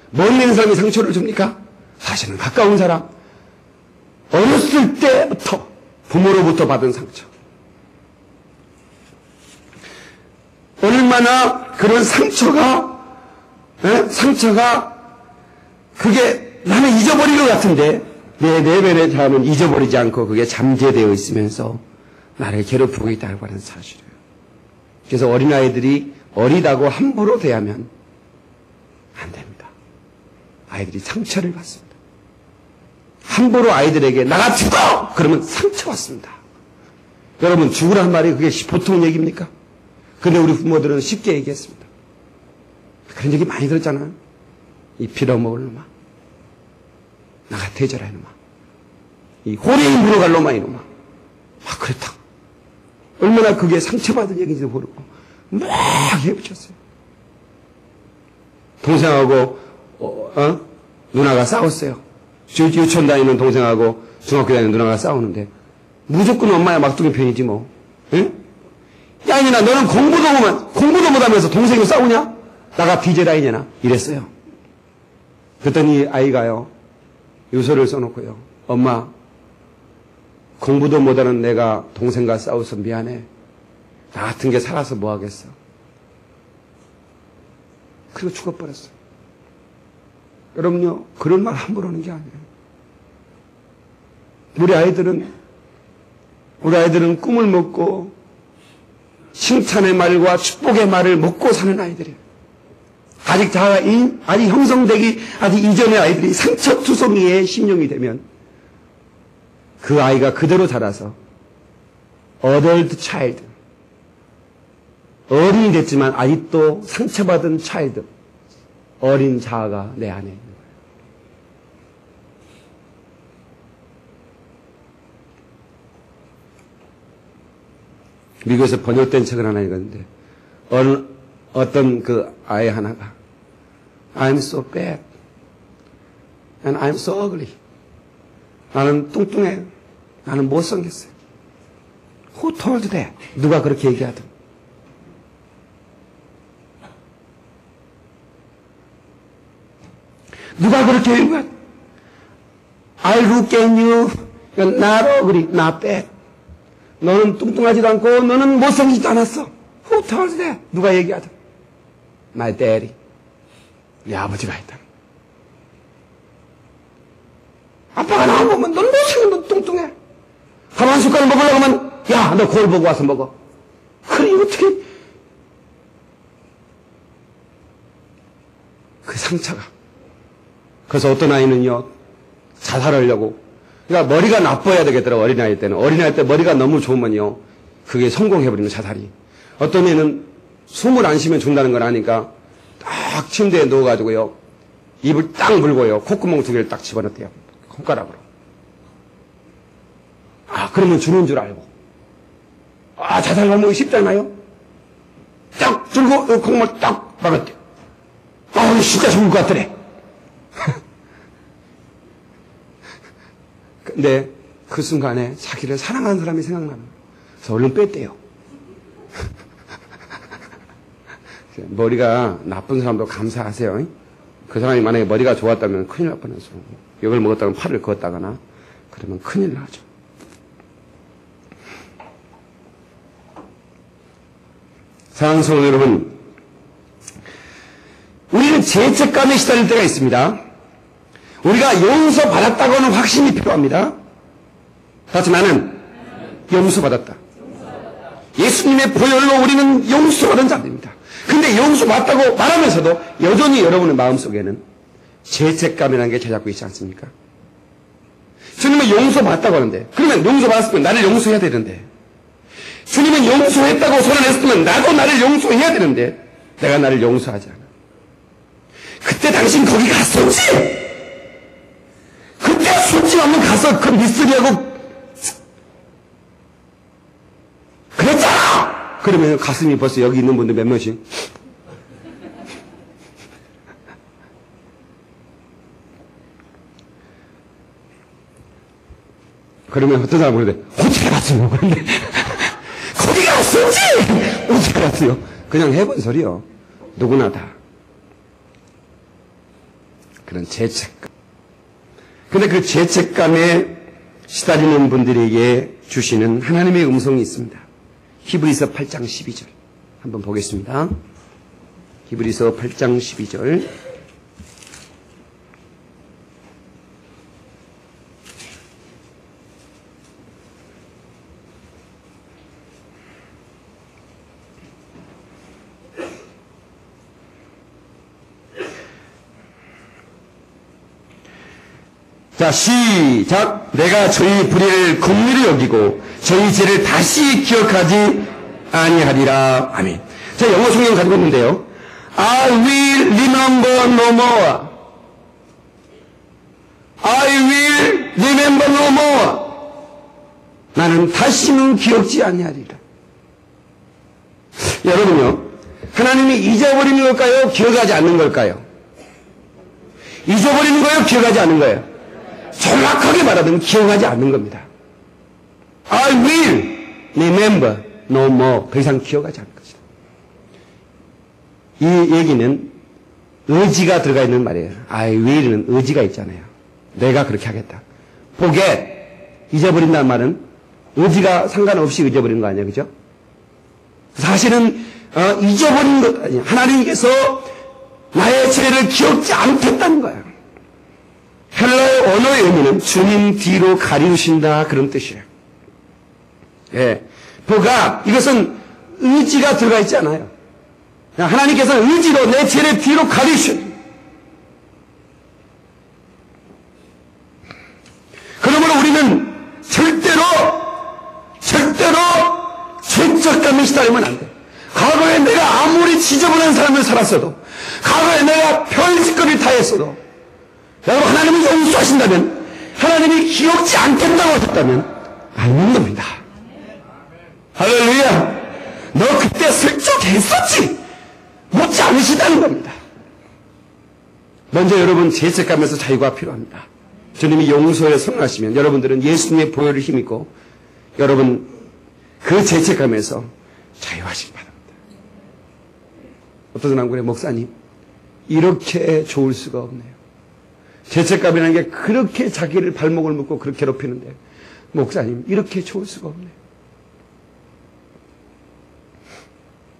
[SPEAKER 1] 멀리 있는 사람이 상처를 줍니까? 사실은 가까운 사람. 어렸을 때부터 부모로부터 받은 상처. 얼마나 그런 상처가 그게 나는 잊어버릴 것 같은데 내 내면의 자아는 잊어버리지 않고 그게 잠재되어 있으면서 나를 괴롭히고 있다고 하는 사실이에요. 그래서 어린아이들이 어리다고 함부로 대하면 안 됩니다. 아이들이 상처를 받습니다. 함부로 아이들에게 나가 죽어! 그러면 상처받습니다. 여러분, 죽으란 말이 그게 보통 얘기입니까? 근데 우리 부모들은 쉽게 얘기했습니다. 그런 얘기 많이 들었잖아요. 이 빌어먹을 놈아. 나가 대절하 이놈아. 이 호랭이 물어갈 놈아 이놈아. 막 그랬다. 얼마나 그게 상처받은 얘기인지도 모르고 막 해붙였어요. 동생하고 누나가 싸웠어요. 유치원 다니는 동생하고 중학교 다니는 누나가 싸우는데 무조건 엄마야 막둥이 편이지 뭐. 응? 야 이년아 너는 공부도 못하면서 동생이 싸우냐? 나가 디제라이냐나 이랬어요. 그랬더니 아이가요 유서를 써놓고요. 엄마 공부도 못하는 내가 동생과 싸워서 미안해. 나 같은 게 살아서 뭐 하겠어. 그리고 죽어버렸어요. 여러분요 그런 말 함부로 하는 게 아니에요. 우리 아이들은 꿈을 먹고 칭찬의 말과 축복의 말을 먹고 사는 아이들이에요. 아직 형성되기 아직 이전의 아이들이 상처투성이의 심령이 되면 그 아이가 그대로 자라서 어덜트 차일드 어른이 됐지만 아직도 상처받은 차일드 어린 자아가 내 안에 있는 거예요. 미국에서 번역된 책을 하나 읽었는데 어떤 그 아이 하나가 I'm so bad and I'm so ugly. 나는 뚱뚱해. 나는 못생겼어요. Who told that? 누가 그렇게 얘기하든. 누가 그렇게 얘기하든. I look at you. You're not ugly, not bad. 너는 뚱뚱하지도 않고 너는 못생기지도 않았어. Who told that? 누가 얘기하든. My daddy. 내 아버지가 했다. 아빠가 나와보면 넌 못생겨, 넌 뚱뚱해. 밥 한 숟가락 먹으려고 하면 야, 너 거울 보고 와서 먹어. 그래, 어떻게 그 상처가. 그래서 어떤 아이는요 자살하려고 그러니까 머리가 나빠야 되겠더라고. 어린아이 때는. 어린아이 때 머리가 너무 좋으면요 그게 성공해버리는 자살이. 어떤 애는 숨을 안 쉬면 죽는다는 걸 아니까 딱 침대에 누워가지고요 입을 딱 물고요 콧구멍 2개를 딱 집어넣대요. 손가락으로. 그러면 죽는 줄 알고. 자살 방법이 쉽잖아요. 딱 들고 콧구멍을 딱 박았대요. 진짜 죽을 것 같더래. 근데 그 순간에 자기를 사랑하는 사람이 생각나는 거예요. 그래서 얼른 뺐대요. 머리가 나쁜 사람도 감사하세요. 그 사람이 만약에 머리가 좋았다면 큰일 날 뻔했어. 욕을 먹었다면 팔을 그었다거나 그러면 큰일 나죠. 사랑하는 성도 여러분, 우리는 죄책감에 시달릴 때가 있습니다. 우리가 용서받았다고 하는 확신이 필요합니다. 다시 나는 용서받았다. 예수님의 보혈로 우리는 용서받은 자들입니다. 근데 용서받았다고 말하면서도 여전히 여러분의 마음속에는 죄책감이라는 게 자잡고 있지 않습니까? 주님은 용서받았다고 하는데 그러면 용서받았으면 나를 용서해야 되는데 주님은 용서했다고 선언했으면 나도 나를 용서해야 되는데 내가 나를 용서하지 않아. 그때 당신 거기 갔었지? 그때 솔직히 한번 가서 그 미쓰리하고 그랬잖아! 그러면 가슴이 벌써 여기 있는 분들 몇 명씩 그러면 어떤 사람은 그러대 어떻게 알았어요? 그런데 거기가 어쩐지 어떻게 알았어요? 그냥 해본 소리요. 누구나 다 그런 죄책감. 근데 그 죄책감에 시달리는 분들에게 주시는 하나님의 음성이 있습니다. 히브리서 8장 12절 한번 보겠습니다. 히브리서 8장 12절 자, 시작. 내가 저희 불의를 긍휼히 여기고 저희 죄를 다시 기억하지 아니하리라. 아멘. 자, 영어 성경 가지고 있는데요. I will remember no more. I will remember no more. 나는 다시는 기억지 아니하리라. 여러분요, 하나님이 잊어버리는 걸까요? 기억하지 않는 걸까요? 잊어버리는 거예요? 기억하지 않는 거예요? 정확하게 말하면 기억하지 않는 겁니다. I will remember no more. 더 이상 기억하지 않는 것이다. 이 얘기는 의지가 들어가 있는 말이에요. I will은 의지가 있잖아요. 내가 그렇게 하겠다. forget, 잊어버린다는 말은 의지가 상관없이 잊어버리는 거 아니에요. 그죠? 사실은 잊어버린 것 아니에요. 하나님께서 나의 죄를 기억지 않겠다는 거예요. 헬라어 언어의 의미는 주님 뒤로 가리우신다 그런 뜻이에요. 예, 보가 이것은 의지가 들어가 있지 않아요. 하나님께서는 의지로 내 죄를 뒤로 가리우신. 그러므로 우리는 절대로 죄책감에 시달리면 안 돼. 과거에 내가 아무리 지저분한 삶을 살았어도, 과거에 내가 별짓거리를 다 했어도, 여러분 하나님이 용서하신다면, 하나님이 기억지 않겠다고 하셨다면 안 믿습니다. 할렐루야. 너 그때 슬쩍 했었지 묻지 않으시다는 겁니다. 먼저 여러분 죄책감에서 자유가 필요합니다. 주님이 용서에 성하시면 여러분들은 예수님의 보혈을 힘입고 여러분 그 죄책감에서 자유하시기 바랍니다. 어떤 사람 그래, 목사님 이렇게 좋을 수가 없네요. 죄책감이라는 게 그렇게 자기를 발목을 묶고 그렇게 괴롭히는데 목사님 이렇게 좋을 수가 없네요.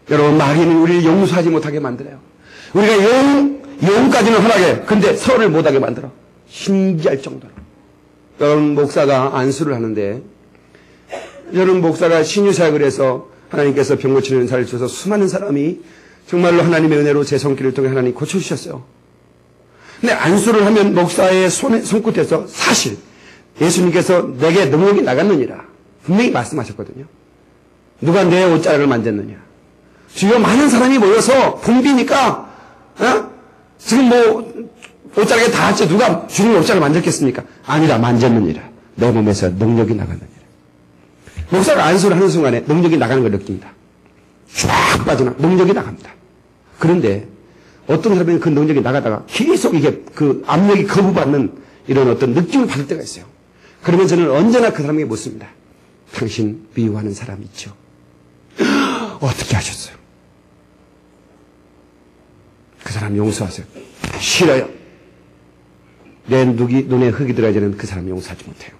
[SPEAKER 1] 여러분 마귀는 우리를 용서하지 못하게 만들어요. 우리가 영까지는 허락해. 근데 서로를 못하게 만들어. 신기할 정도로. 여러분 목사가 안수를 하는데 여러분 목사가 신유사역을 해서 하나님께서 병 고치는 은사를 주셔서 수많은 사람이 정말로 하나님의 은혜로 제 손길을 통해 하나님 고쳐주셨어요. 근데 안수를 하면 목사의 손끝에서 사실 예수님께서 내게 능력이 나갔느니라 분명히 말씀하셨거든요. 누가 내 옷자락을 만졌느냐. 주변 많은 사람이 모여서 붐비니까 지금 뭐 옷자락에 다 했지 누가 주님 옷자락을 만졌겠습니까? 아니라 만졌느니라. 내 몸에서 능력이 나갔느니라. 목사가 안수를 하는 순간에 능력이 나가는 걸 느낍니다. 쫙 빠져나 능력이 나갑니다. 그런데 어떤 사람은 그 능력이 나가다가 계속 이게 그 압력이 거부받는 이런 어떤 느낌을 받을 때가 있어요. 그러면 저는 언제나 그 사람에게 묻습니다. 당신 미워하는 사람 있죠? 어떻게 하셨어요? 그 사람 용서하세요. 싫어요. 내 눈에 흙이 들어가야 되는 그 사람 용서하지 못해요.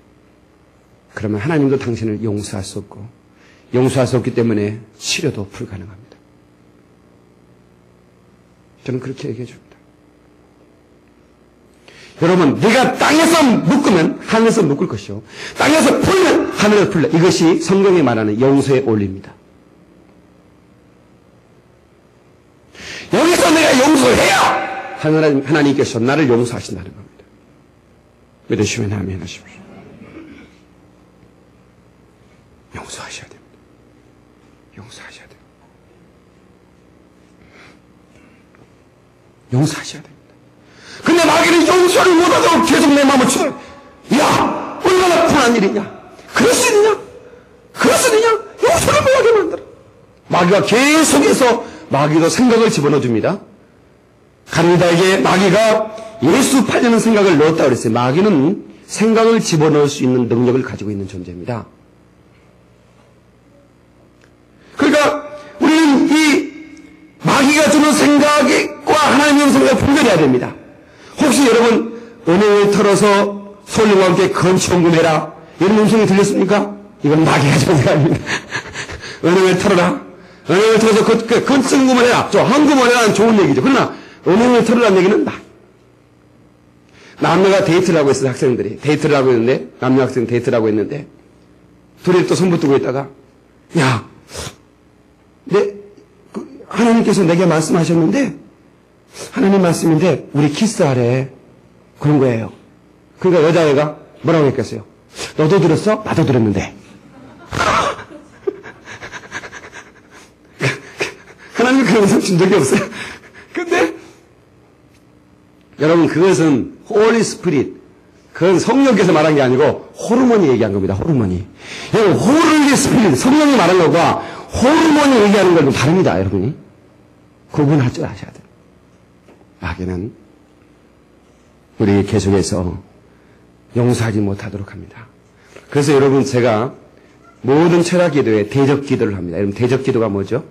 [SPEAKER 1] 그러면 하나님도 당신을 용서할 수 없고 용서할 수 없기 때문에 치료도 불가능합니다. 저는 그렇게 얘기해 줍니다. 여러분, 네가 땅에서 묶으면 하늘에서 묶을 것이요. 땅에서 풀면 하늘에서 풀려. 이것이 성경이 말하는 용서의 원리입니다. 여기서 내가 용서해야 하나님께서 나를 용서하신다는 겁니다. 믿으시면 아멘 하십시오. 용서하셔야 됩니다. 용서하셔야 됩니다. 용서하셔야 됩니다. 근데 마귀는 용서를 못하도록 계속 내 마음을 치고, 야, 얼마나 분한 일이냐? 그럴 수 있느냐? 그럴 수 있느냐? 용서를 못하게 만들어. 마귀가 계속해서 마귀도 생각을 집어넣어 줍니다. 가룟유다에게 마귀가 예수 팔려는 생각을 넣었다고 그랬어요. 마귀는 생각을 집어넣을 수 있는 능력을 가지고 있는 존재입니다. 그러니까 우리는 이 마귀가 주는 생각과 하나님의 생각을 분별해야 됩니다. 혹시 여러분 은행을 털어서 솔님과 함께 건축원금해라 이런 음성이 들렸습니까? 이건 마귀가 주는 생각입니다. 은행을 털어라. 은행을 털어서 건축원금을 해라. 헌금을 해라는 좋은 얘기죠. 그러나 은행을 털으라는 얘기는 남녀가 데이트를 하고 있어요. 학생들이 데이트를 하고 있는데 남녀 학생 데이트를 하고 있는데 둘이 또 손 붙들고 있다가 야, 하나님께서 내게 말씀하셨는데 하나님 말씀인데 우리 키스하래 그런 거예요. 그러니까 여자애가 뭐라고 했겠어요? 너도 들었어? 나도 들었는데. 하나님 그런 음성 준 적이 없어요. 근데 여러분 그것은 홀리 스피릿 그건 성령께서 말한 게 아니고 호르몬이 얘기한 겁니다. 호르몬이. 여러분 홀리 스피릿 성령이 말한 것과 호르몬이 얘기하는 건 좀 다릅니다. 여러분이 구분할 줄 아셔야 돼요. 마귀는 우리 계속해서 용서하지 못하도록 합니다. 그래서 여러분 제가 모든 철학 기도에 대적 기도를 합니다. 여러분 대적 기도가 뭐죠?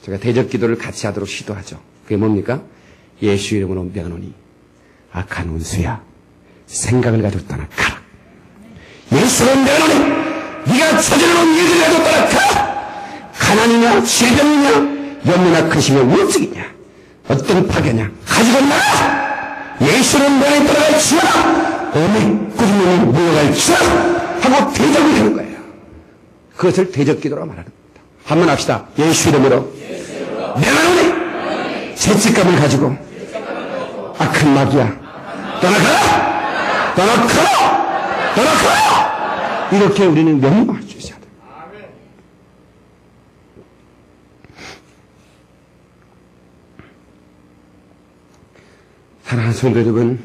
[SPEAKER 1] 제가 대적 기도를 같이 하도록 시도하죠. 그게 뭡니까? 예수 이름으로 명하노니 악한 운수야 생각을 가지고 떠나가라. 예수로 명하노니 네가 저질러놓은 일을 가지고 떠나가라. 가난이냐 질병이냐 염려나 근심이냐 우울증이냐 어떤 파괴냐 가지고 나가. 예수로 명하노니 떠나갈지어다. 어미 꾸짖는 물러갈지어다 하고 대적을 하는 거예요. 그것을 대적 기도라고 말하는 겁니다. 한번 합시다. 예수 이름으로 명하노니 죄책감을 가지고 악한 마귀야 떠나가라! 떠나가라! 떠나가라! 이렇게 우리는 명령할 수 있어야 돼요. 사랑하는 성도 여러분,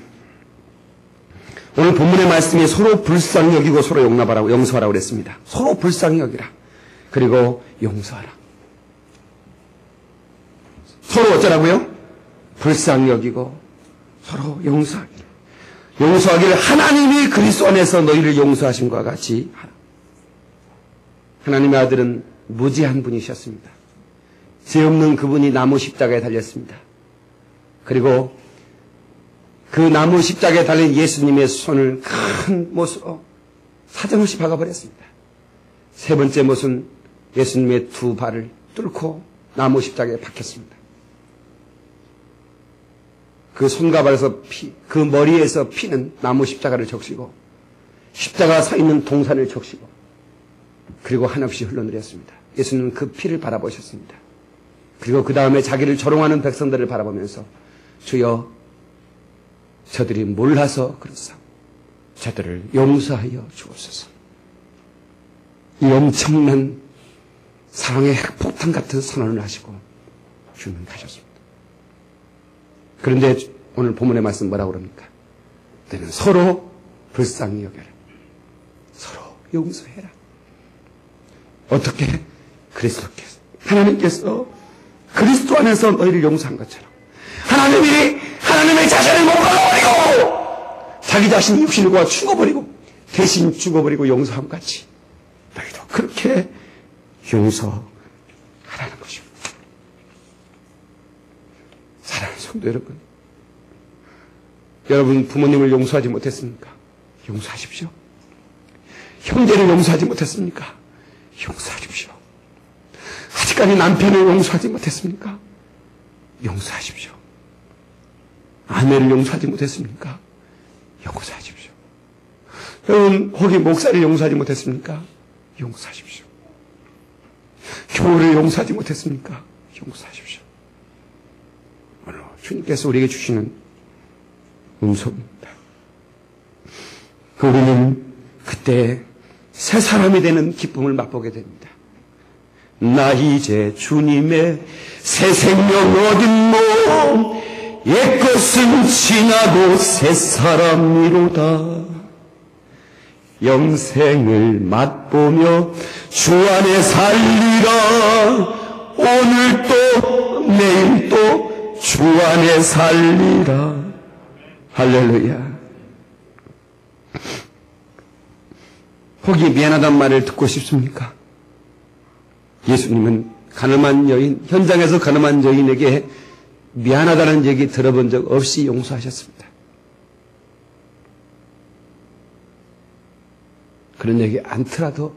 [SPEAKER 1] 오늘 본문의 말씀이 서로 불쌍히 여기고 서로 용서하라고 그랬습니다. 서로 불쌍히 여기라. 그리고 용서하라. 서로 어쩌라고요? 불쌍히 여기고 서로 용서하기를. 용서하기를 하나님이 그리스도 안에서 너희를 용서하심과 같이 하라. 하나님의 아들은 무지한 분이셨습니다. 죄 없는 그분이 나무 십자가에 달렸습니다. 그리고 그 나무 십자가에 달린 예수님의 손을 큰 못으로 사정없이 박아버렸습니다. 세 번째 못은 예수님의 두 발을 뚫고 나무 십자가에 박혔습니다. 그 손과 발에서 그 머리에서 피는 나무 십자가를 적시고 십자가 서 있는 동산을 적시고 그리고 한없이 흘러내렸습니다. 예수님은 그 피를 바라보셨습니다. 그리고 그 다음에 자기를 조롱하는 백성들을 바라보면서 주여 저들이 몰라서 그렇사오. 저들을 용서하여 주옵소서. 이 엄청난 사랑의 핵폭탄 같은 선언을 하시고 주님 가셨습니다. 그런데 오늘 본문의 말씀 뭐라고 그럽니까? 너는 서로 불쌍히 여겨라. 서로 용서해라. 어떻게? 그리스도께서 하나님께서 그리스도 안에서 너희를 용서한 것처럼 하나님의 자신을 못 받아버리고 자기 자신이 육신을 구하 죽어버리고 대신 죽어버리고 용서함 같이 너희도 그렇게 용서하라는 것입니다. 사랑하는 성도 여러분, 여러분 부모님을 용서하지 못했습니까? 용서하십시오. 형제를 용서하지 못했습니까? 용서하십시오. 아직까지 남편을 용서하지 못했습니까? 용서하십시오. 아내를 용서하지 못했습니까? 용서하십시오. 여러분 혹시 목사를 용서하지 못했습니까? 용서하십시오. 교우를 용서하지 못했습니까? 용서하십시오. 오늘 주님께서 우리에게 주시는 음성입니다. 우리는 그때 새 사람이 되는 기쁨을 맛보게 됩니다. 나 이제 주님의 새 생명 얻은모 옛것은 지나고 새 사람이로다. 영생을 맛보며 주 안에 살리라. 오늘 또 내일 또 주 안에 살리라. 할렐루야. 혹이 미안하단 말을 듣고 싶습니까? 예수님은 가늠한 여인, 현장에서 가늠한 여인에게 미안하다는 얘기 들어본 적 없이 용서하셨습니다. 그런 얘기 않더라도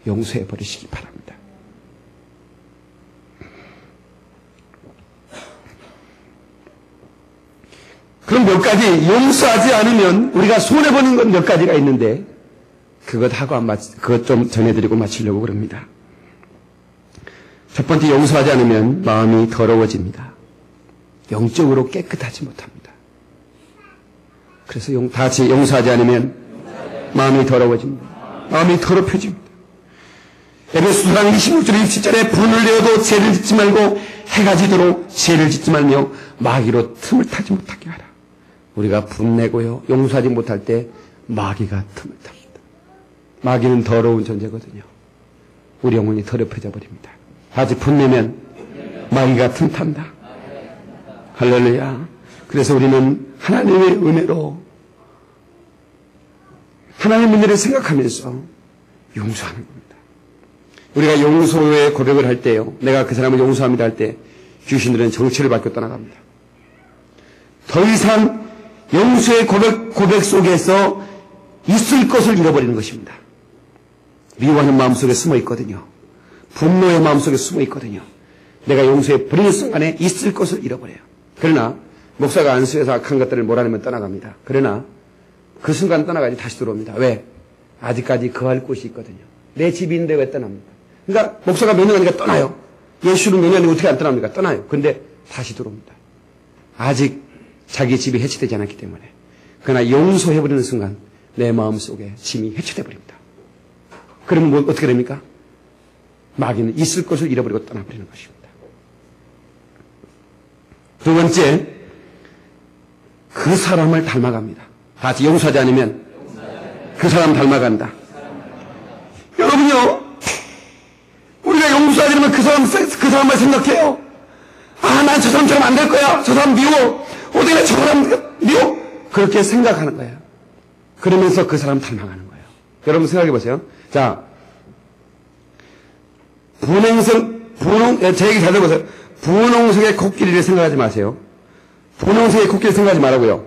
[SPEAKER 1] 용서해 버리시기 바랍니다. 그럼 몇 가지 용서하지 않으면 우리가 손해보는 건 몇 가지가 있는데 그것 좀 전해드리고 마치려고 그럽니다. 첫 번째, 용서하지 않으면 마음이 더러워집니다. 영적으로 깨끗하지 못합니다. 그래서 다 같이 용서하지 않으면 마음이 더러워집니다. 마음이 더럽혀집니다. 에베소서 4장 26절 27절에 분을 내어도 죄를 짓지 말고 해가 지도록 죄를 짓지 말며 마귀로 틈을 타지 못하게 하라. 우리가 분내고요 용서하지 못할 때 마귀가 틈을 탑니다. 마귀는 더러운 존재거든요. 우리 영혼이 더럽혀져 버립니다. 아직 분내면 마귀가 틈탄다. 할렐루야. 그래서 우리는 하나님의 은혜로 하나님의 은혜를 생각하면서 용서하는 겁니다. 우리가 용서의 고백을 할 때요, 내가 그 사람을 용서합니다 할 때 귀신들은 정체를 바뀌어 떠나갑니다. 더 이상 용서의 고백 속에서 있을 것을 잃어버리는 것입니다. 미워하는 마음속에 숨어 있거든요. 분노의 마음속에 숨어 있거든요. 내가 용서해 버리는 순간에 있을 것을 잃어버려요. 그러나 목사가 안수해서 악한 것들을 몰아내면 떠나갑니다. 그러나 그 순간 떠나가지 다시 들어옵니다. 왜? 아직까지 거할 곳이 있거든요. 내 집이 있는데 왜 떠납니까? 그러니까 목사가 몇 년 하니까 떠나요. 예수는 몇 년 하니까 어떻게 안 떠납니까? 떠나요. 그런데 다시 들어옵니다. 아직 자기 집이 해체되지 않았기 때문에. 그러나 용서해버리는 순간 내 마음속에 짐이 해체돼 버립니다. 그러면 뭐 어떻게 됩니까? 마귀는 있을 것을 잃어버리고 떠나버리는 것입니다. 두 번째, 그 사람을 닮아갑니다. 다 같이 용서하지 않으면 그 사람 닮아간다. 여러분요, 우리가 용서하지 않으면 그 사람만 생각해요. 아, 난 저 사람처럼 안 될 거야. 저 사람 미워. 어떻게 저 사람 미워? 그렇게 생각하는 거예요. 그러면서 그 사람 닮아가는 거예요. 여러분 생각해 보세요. 자, 제 얘기 잘 들어보세요. 분홍색의 코끼리를 생각하지 마세요. 분홍색의 코끼리를 생각하지 말라고요.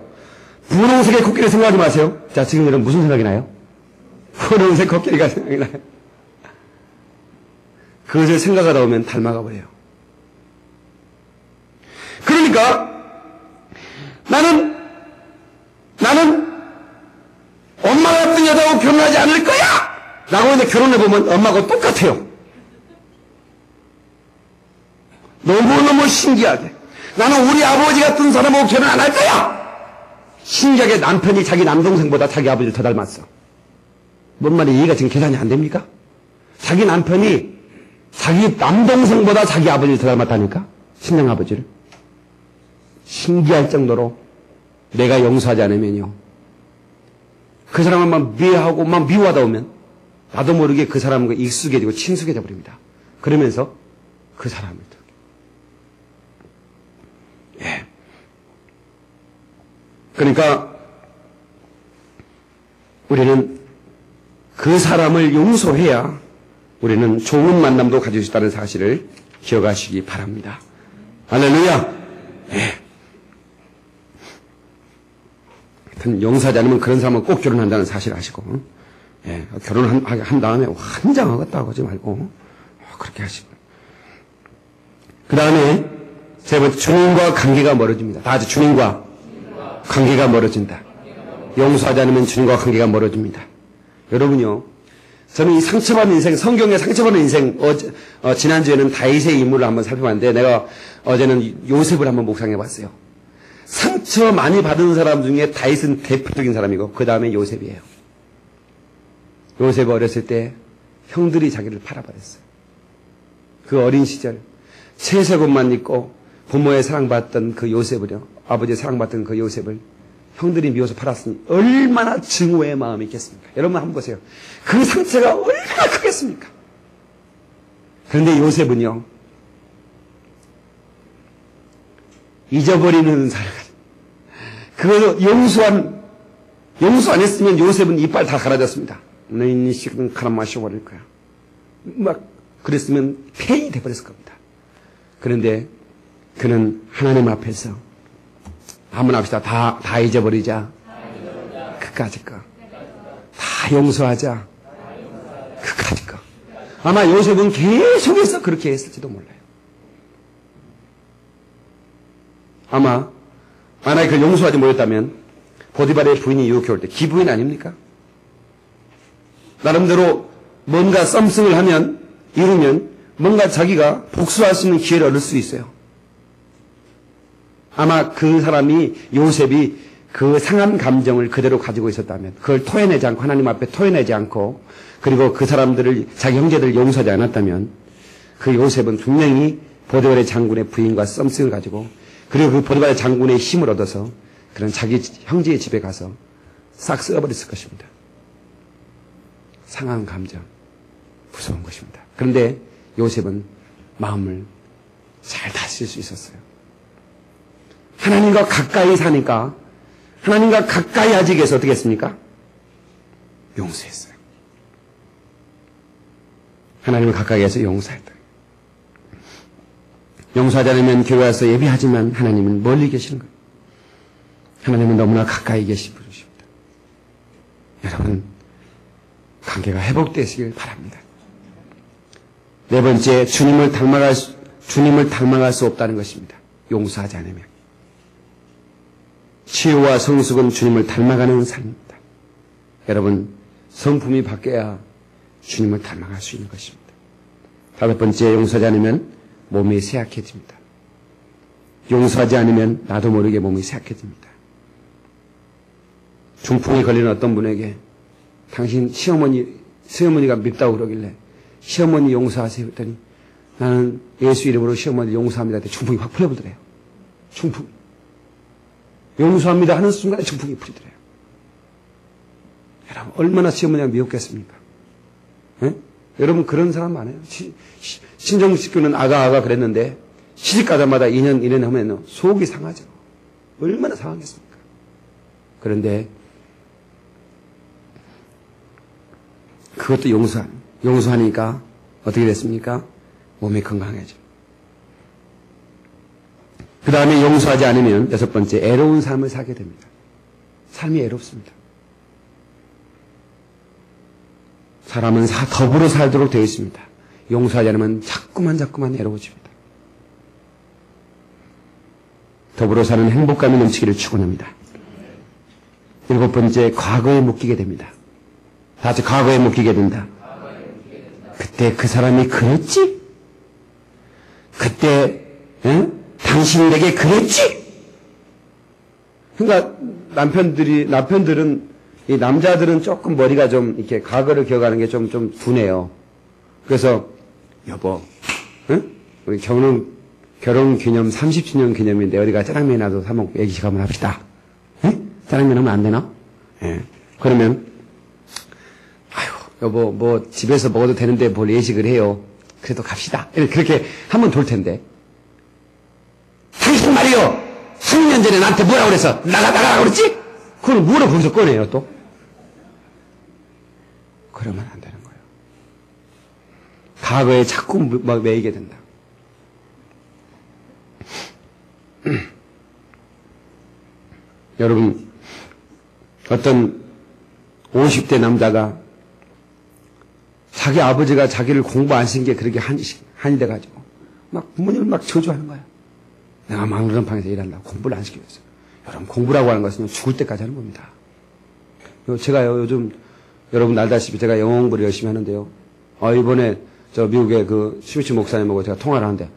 [SPEAKER 1] 분홍색의 코끼리를 생각하지 마세요. 자, 지금 여러분 무슨 생각이 나요? 분홍색 코끼리가 생각이 나요. 그것을 생각하다 보면 닮아가 버려요. 그러니까 나는 엄마 같은 여자하고 결혼하지 않을 거야! 라고 했는데 결혼해보면 엄마하고 똑같아요. 너무너무 신기하게. 나는 우리 아버지 같은 사람하고 결혼 안 할 거야! 신기하게 남편이 자기 남동생보다 자기 아버지를 더 닮았어. 뭔 말이에요? 이해가 지금 계산이 안 됩니까? 자기 남편이 자기 남동생보다 자기 아버지를 더 닮았다니까? 친정 아버지를. 신기할 정도로 내가 용서하지 않으면요, 그 사람을 막 미워하고 막 미워하다 보면 나도 모르게 그 사람과 익숙해지고 친숙해져 버립니다. 그러면서 그 사람을 예. 그러니까 우리는 그 사람을 용서해야 우리는 좋은 만남도 가질 수 있다는 사실을 기억하시기 바랍니다. 할렐루야. 예. 하여튼 용서하지 않으면 그런 사람은 꼭 결혼한다는 사실을 아시고, 예. 결혼한 다음에 환장하겠다고 하지 말고 그렇게 하시고. 그 다음에 세 번째, 주님과 관계가 멀어집니다. 다 같이 주님과 관계가 멀어진다. 용서하지 않으면 주님과 관계가 멀어집니다. 여러분요, 저는 이 상처받는 인생, 성경의 상처받는 인생, 지난주에는 다윗의 인물을 한번 살펴봤는데, 내가 어제는 요셉을 한번 묵상해 봤어요. 상처 많이 받은 사람 중에 다윗은 대표적인 사람이고, 그 다음에 요셉이에요. 요셉이 어렸을 때 형들이 자기를 팔아버렸어요. 그 어린 시절, 채색옷만 입고 부모의 사랑받던 그 요셉을요, 아버지의 사랑받던 그 요셉을 형들이 미워서 팔았으니 얼마나 증오의 마음이 있겠습니까? 여러분 한번 보세요. 그 상처가 얼마나 크겠습니까? 그런데 요셉은요, 잊어버리는 사람. 그거 용서 안 했으면 요셉은 이빨 다 갈아졌습니다. 너희 식은 가라 마셔버릴 거야. 막 그랬으면 폐인이 돼버렸을 겁니다. 그런데 그는 하나님 앞에서 한번 합시다. 다 잊어버리자. 그까짓 거. 다 용서하자. 그까짓 거. 아마 요셉은 계속해서 그렇게 했을지도 몰라요. 아마 만약에 그걸 용서하지 못했다면 보디발의 부인이 유혹해 올 때 기부인 아닙니까? 나름대로 뭔가 썸씽을 이루면 뭔가 자기가 복수할 수 있는 기회를 얻을 수 있어요. 아마 그 사람이 요셉이 그 상한 감정을 그대로 가지고 있었다면 그걸 토해내지 않고 하나님 앞에 토해내지 않고 그리고 그 사람들을 자기 형제들을 용서하지 않았다면 그 요셉은 분명히 보디발의 장군의 부인과 썸씽을 가지고 그리고 그 보디발의 장군의 힘을 얻어서 그런 자기 형제의 집에 가서 싹 쓸어버렸을 것입니다. 상한 감정 무서운 것입니다. 그런데 요셉은 마음을 잘 다스릴 수 있었어요. 하나님과 가까이 사니까 하나님과 가까이 하기 위해서 어떻게 했습니까? 용서했어요. 하나님을 가까이 해서 용서했다. 용서하지 않으면 교회 와서 예배하지만 하나님은 멀리 계시는 거예요. 하나님은 너무나 가까이 계신 분이십니다. 여러분 관계가 회복되시길 바랍니다. 네 번째 주님을 닮아갈 수 없다는 것입니다. 용서하지 않으면. 치유와 성숙은 주님을 닮아가는 삶입니다. 여러분 성품이 바뀌어야 주님을 닮아갈 수 있는 것입니다. 다섯 번째 용서하지 않으면 몸이 쇠약해집니다. 용서하지 않으면 나도 모르게 몸이 쇠약해집니다. 중풍에 걸리는 어떤 분에게 당신 시어머니가 밉다고 그러길래 시어머니 용서하세요 했더니 나는 예수 이름으로 시어머니 용서합니다 했더니 중풍이 확 풀려버리더래요. 중풍. 용서합니다 하는 순간에 중풍이 풀리더래요. 여러분 얼마나 시어머니가 미웠겠습니까? 네? 여러분 그런 사람 많아요. 신정식구는 아가 그랬는데 시집 가자마자 2년 하면 속이 상하죠. 얼마나 상하겠습니까? 그런데 그것도 용서하니까 어떻게 됐습니까? 몸이 건강해져. 그 다음에 용서하지 않으면 여섯 번째 애로운 삶을 살게 됩니다. 삶이 애롭습니다. 사람은 더불어 살도록 되어 있습니다. 용서하지 않으면 자꾸만 애로워집니다. 더불어 사는 행복감이 넘치기를 축원합니다. 일곱 번째 과거에 묶이게 됩니다. 다 같이 과거에 묶이게 된다. 그때 그 사람이 그랬지? 그때 당신이 내게 그랬지? 그러니까 남편들은 이 남자들은 조금 머리가 좀 이렇게 과거를 기억하는 게 좀 둔해요. 그래서 여보, 우리 결혼 기념 30주년 기념인데 어디가 짜장면이라도 사 먹고 애기식 한번 합시다. 짜장면 하면 안 되나? 그러면 여보 뭐 집에서 먹어도 되는데 뭘 예식을 해요. 그래도 갑시다. 그렇게 하면 돌 텐데. 당신 말이요. 3년 전에 나한테 뭐라고 그래서 나가 그랬지? 그걸 뭐라 거기서 꺼내요 또? 그러면 안 되는 거예요. 과거에 자꾸 막 매이게 된다. 여러분 어떤 50대 남자가 자기 아버지가 자기를 공부 안 시킨 게 그렇게 한이 돼가지고 막 부모님을 막 저주하는 거야. 내가 망르는방에서 일한다고 공부를 안 시켜줬어. 여러분 공부라고 하는 것은 죽을 때까지 하는 겁니다. 제가요 요즘 여러분 알다시피 제가 영어 공부를 열심히 하는데요. 이번에 저 미국의 그 스미치 목사님하고 제가 통화를 하는데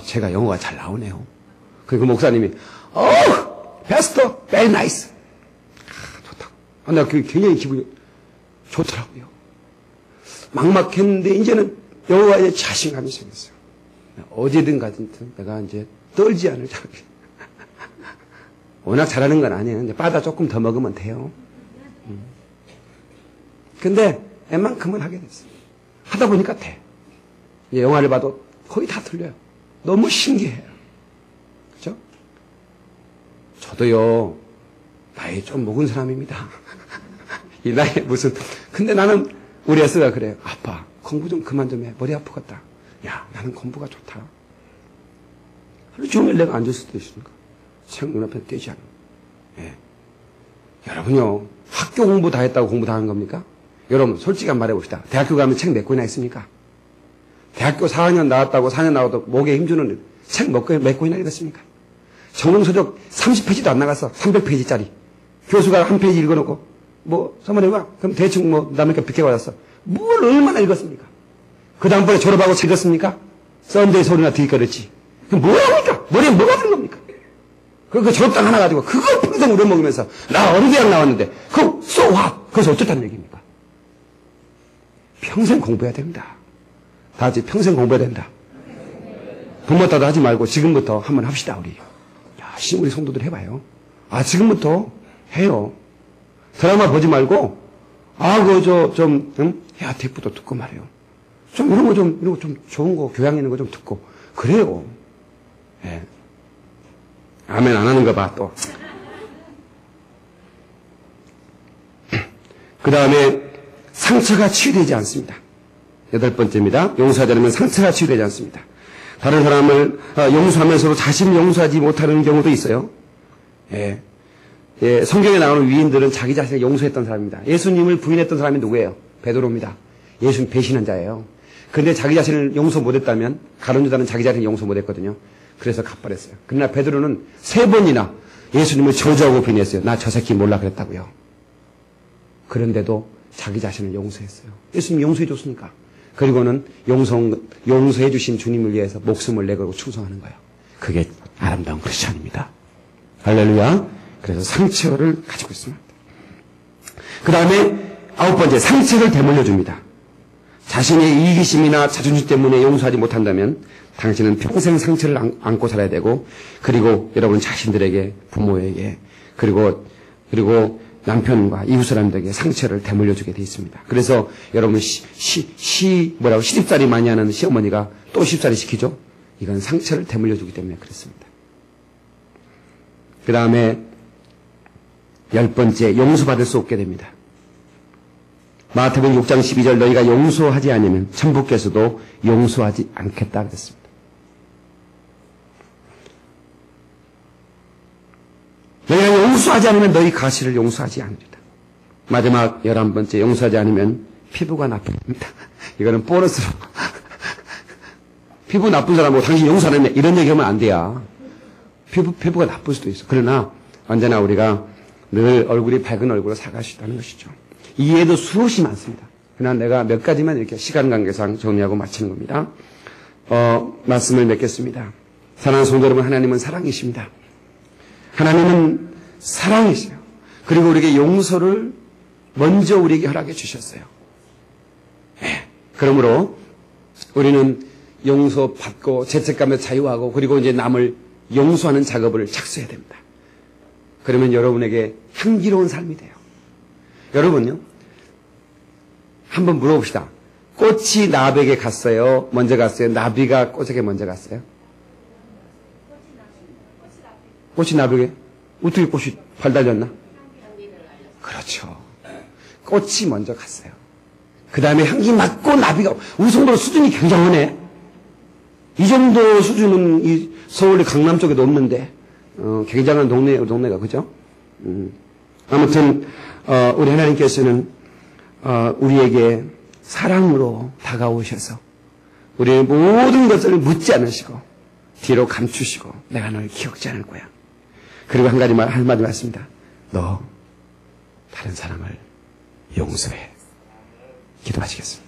[SPEAKER 1] 제가 영어가 잘 나오네요. 그 목사님이 베스터 very nice. 좋다. 내가 그게 굉장히 기분이 좋더라고요. 막막했는데 이제는 영어에 자신감이 생겼어요. 어디든 가든 내가 이제 떨지 않을 자기. 워낙 잘하는 건 아니에요. 이제 바다 조금 더 먹으면 돼요. 근데 웬만큼은 하게 됐어요. 하다 보니까 돼. 영화를 봐도 거의 다 틀려요. 너무 신기해요. 그죠? 저도요, 나이 좀 먹은 사람입니다. 이 나이에 무슨, 근데 나는 우리 애쓰가 그래요. 아빠, 공부 좀 그만 좀 해. 머리 아프겠다. 야, 나는 공부가 좋다. 하루 종일 내가 앉을 수도 있으니까. 책 눈앞에 떼지 않아. 예. 여러분요, 학교 공부 다 했다고 공부 다 한 겁니까? 여러분, 솔직히 한번 말해봅시다. 대학교 가면 책 몇 권이나 있습니까? 대학교 4학년 나왔다고 4년 나와도 목에 힘주는 책 몇 권이나 읽었습니까? 전공서적 30페이지도 안 나갔어. 300페이지짜리. 교수가 한 페이지 읽어놓고, 뭐, 선생님아, 그럼 대충 뭐, 남의 거 비켜받았어. 뭘 얼마나 읽었습니까? 그 다음번에 졸업하고 책 읽었습니까? 썬데이 소리나 들거렸지. 그 뭐 합니까? 머리에 뭐가 든 겁니까? 그 졸업장 하나 가지고, 그걸 평생 우려먹으면서, 나 어느 대학 나왔는데, 그거, so what? 그래서 어쩌다는 얘기입니까? 평생 공부해야 됩니다. 다 같이 평생 공부해야 된다. 부모 따도 하지 말고 지금부터 한번 합시다, 우리. 열심히 우리 성도들 해봐요. 아, 지금부터 해요. 드라마 보지 말고, 야, 테이프도 듣고 말이에요. 이런 거 좀 좋은 거, 교양 있는 거 좀 듣고. 그래요. 예. 아멘 안 하는 거 봐, 또. 그 다음에 상처가 치유되지 않습니다. 8번째입니다. 용서하지 않으면 상처가 치유되지 않습니다. 다른 사람을 용서하면서도 자신을 용서하지 못하는 경우도 있어요. 예. 예, 성경에 나오는 위인들은 자기 자신을 용서했던 사람입니다. 예수님을 부인했던 사람이 누구예요? 베드로입니다. 예수님 배신한 자예요. 그런데 자기 자신을 용서 못했다면 가룟 유다는 자기 자신을 용서 못했거든요. 그래서 갚아냈어요. 그러나 베드로는 3번이나 예수님을 저주하고 부인했어요. 나 저 새끼 몰라 그랬다고요. 그런데도 자기 자신을 용서했어요. 예수님 용서해 줬으니까. 그리고는 용서해 주신 주님을 위해서 목숨을 내걸고 충성하는 거예요. 그게 아름다운 크리스천입니다. 할렐루야. 그래서 상처를 가지고 있습니다. 그 다음에 9번째, 상처를 대물려 줍니다. 자신의 이기심이나 자존심 때문에 용서하지 못한다면 당신은 평생 상처를 안고 살아야 되고, 그리고 여러분 자신들에게, 부모에게, 그리고 남편과 이웃 사람들에게 상처를 대물려 주게 되어 있습니다. 그래서 여러분 시집살이 많이 하는 시어머니가 또 시집살이 시키죠? 이건 상처를 대물려 주기 때문에 그렇습니다. 그 다음에 10번째, 용서받을 수 없게 됩니다. 마태복음 6장 12절, 너희가 용서하지 않으면 천부께서도 용서하지 않겠다 그랬습니다. 너희가 용서하지 않으면 너희 가시를 용서하지 않으리다. 마지막 11번째, 용서하지 않으면 피부가 나쁩니다. 이거는 보너스로. 피부 나쁜 사람하고 당신 용서 안 했네, 이런 얘기하면 안 돼요. 피부가 나쁠 수도 있어. 그러나 언제나 우리가 늘 얼굴이 밝은 얼굴로 살아갈 수 있다는 것이죠. 이해도 수없이 많습니다. 그러나 내가 몇 가지만 이렇게 시간 관계상 정리하고 마치는 겁니다. 말씀을 맺겠습니다. 사랑하는 성도 여러분, 하나님은 사랑이십니다. 하나님은 사랑이세요. 그리고 우리에게 용서를 먼저 우리에게 허락해 주셨어요. 네. 그러므로 우리는 용서받고 죄책감에서 자유하고, 그리고 이제 남을 용서하는 작업을 착수해야 됩니다. 그러면 여러분에게 향기로운 삶이 돼요. 여러분요, 한번 물어봅시다. 꽃이 나비에게 갔어요? 먼저 갔어요? 나비가 꽃에게 먼저 갔어요? 꽃이 나비에게? 어떻게 꽃이 발달렸나? 그렇죠. 꽃이 먼저 갔어요. 그 다음에 향기 맡고 나비가, 우리 성도로 수준이 굉장하네. 이 정도 수준은 이 서울 강남 쪽에도 없는데, 굉장한 동네가, 그죠? 아무튼, 우리 하나님께서는, 우리에게 사랑으로 다가오셔서, 우리의 모든 것을 묻지 않으시고, 뒤로 감추시고, 내가 널 기억지 않을 거야. 그리고 한마디 말씀입니다. 너, 다른 사람을 용서해. 기도하시겠습니다.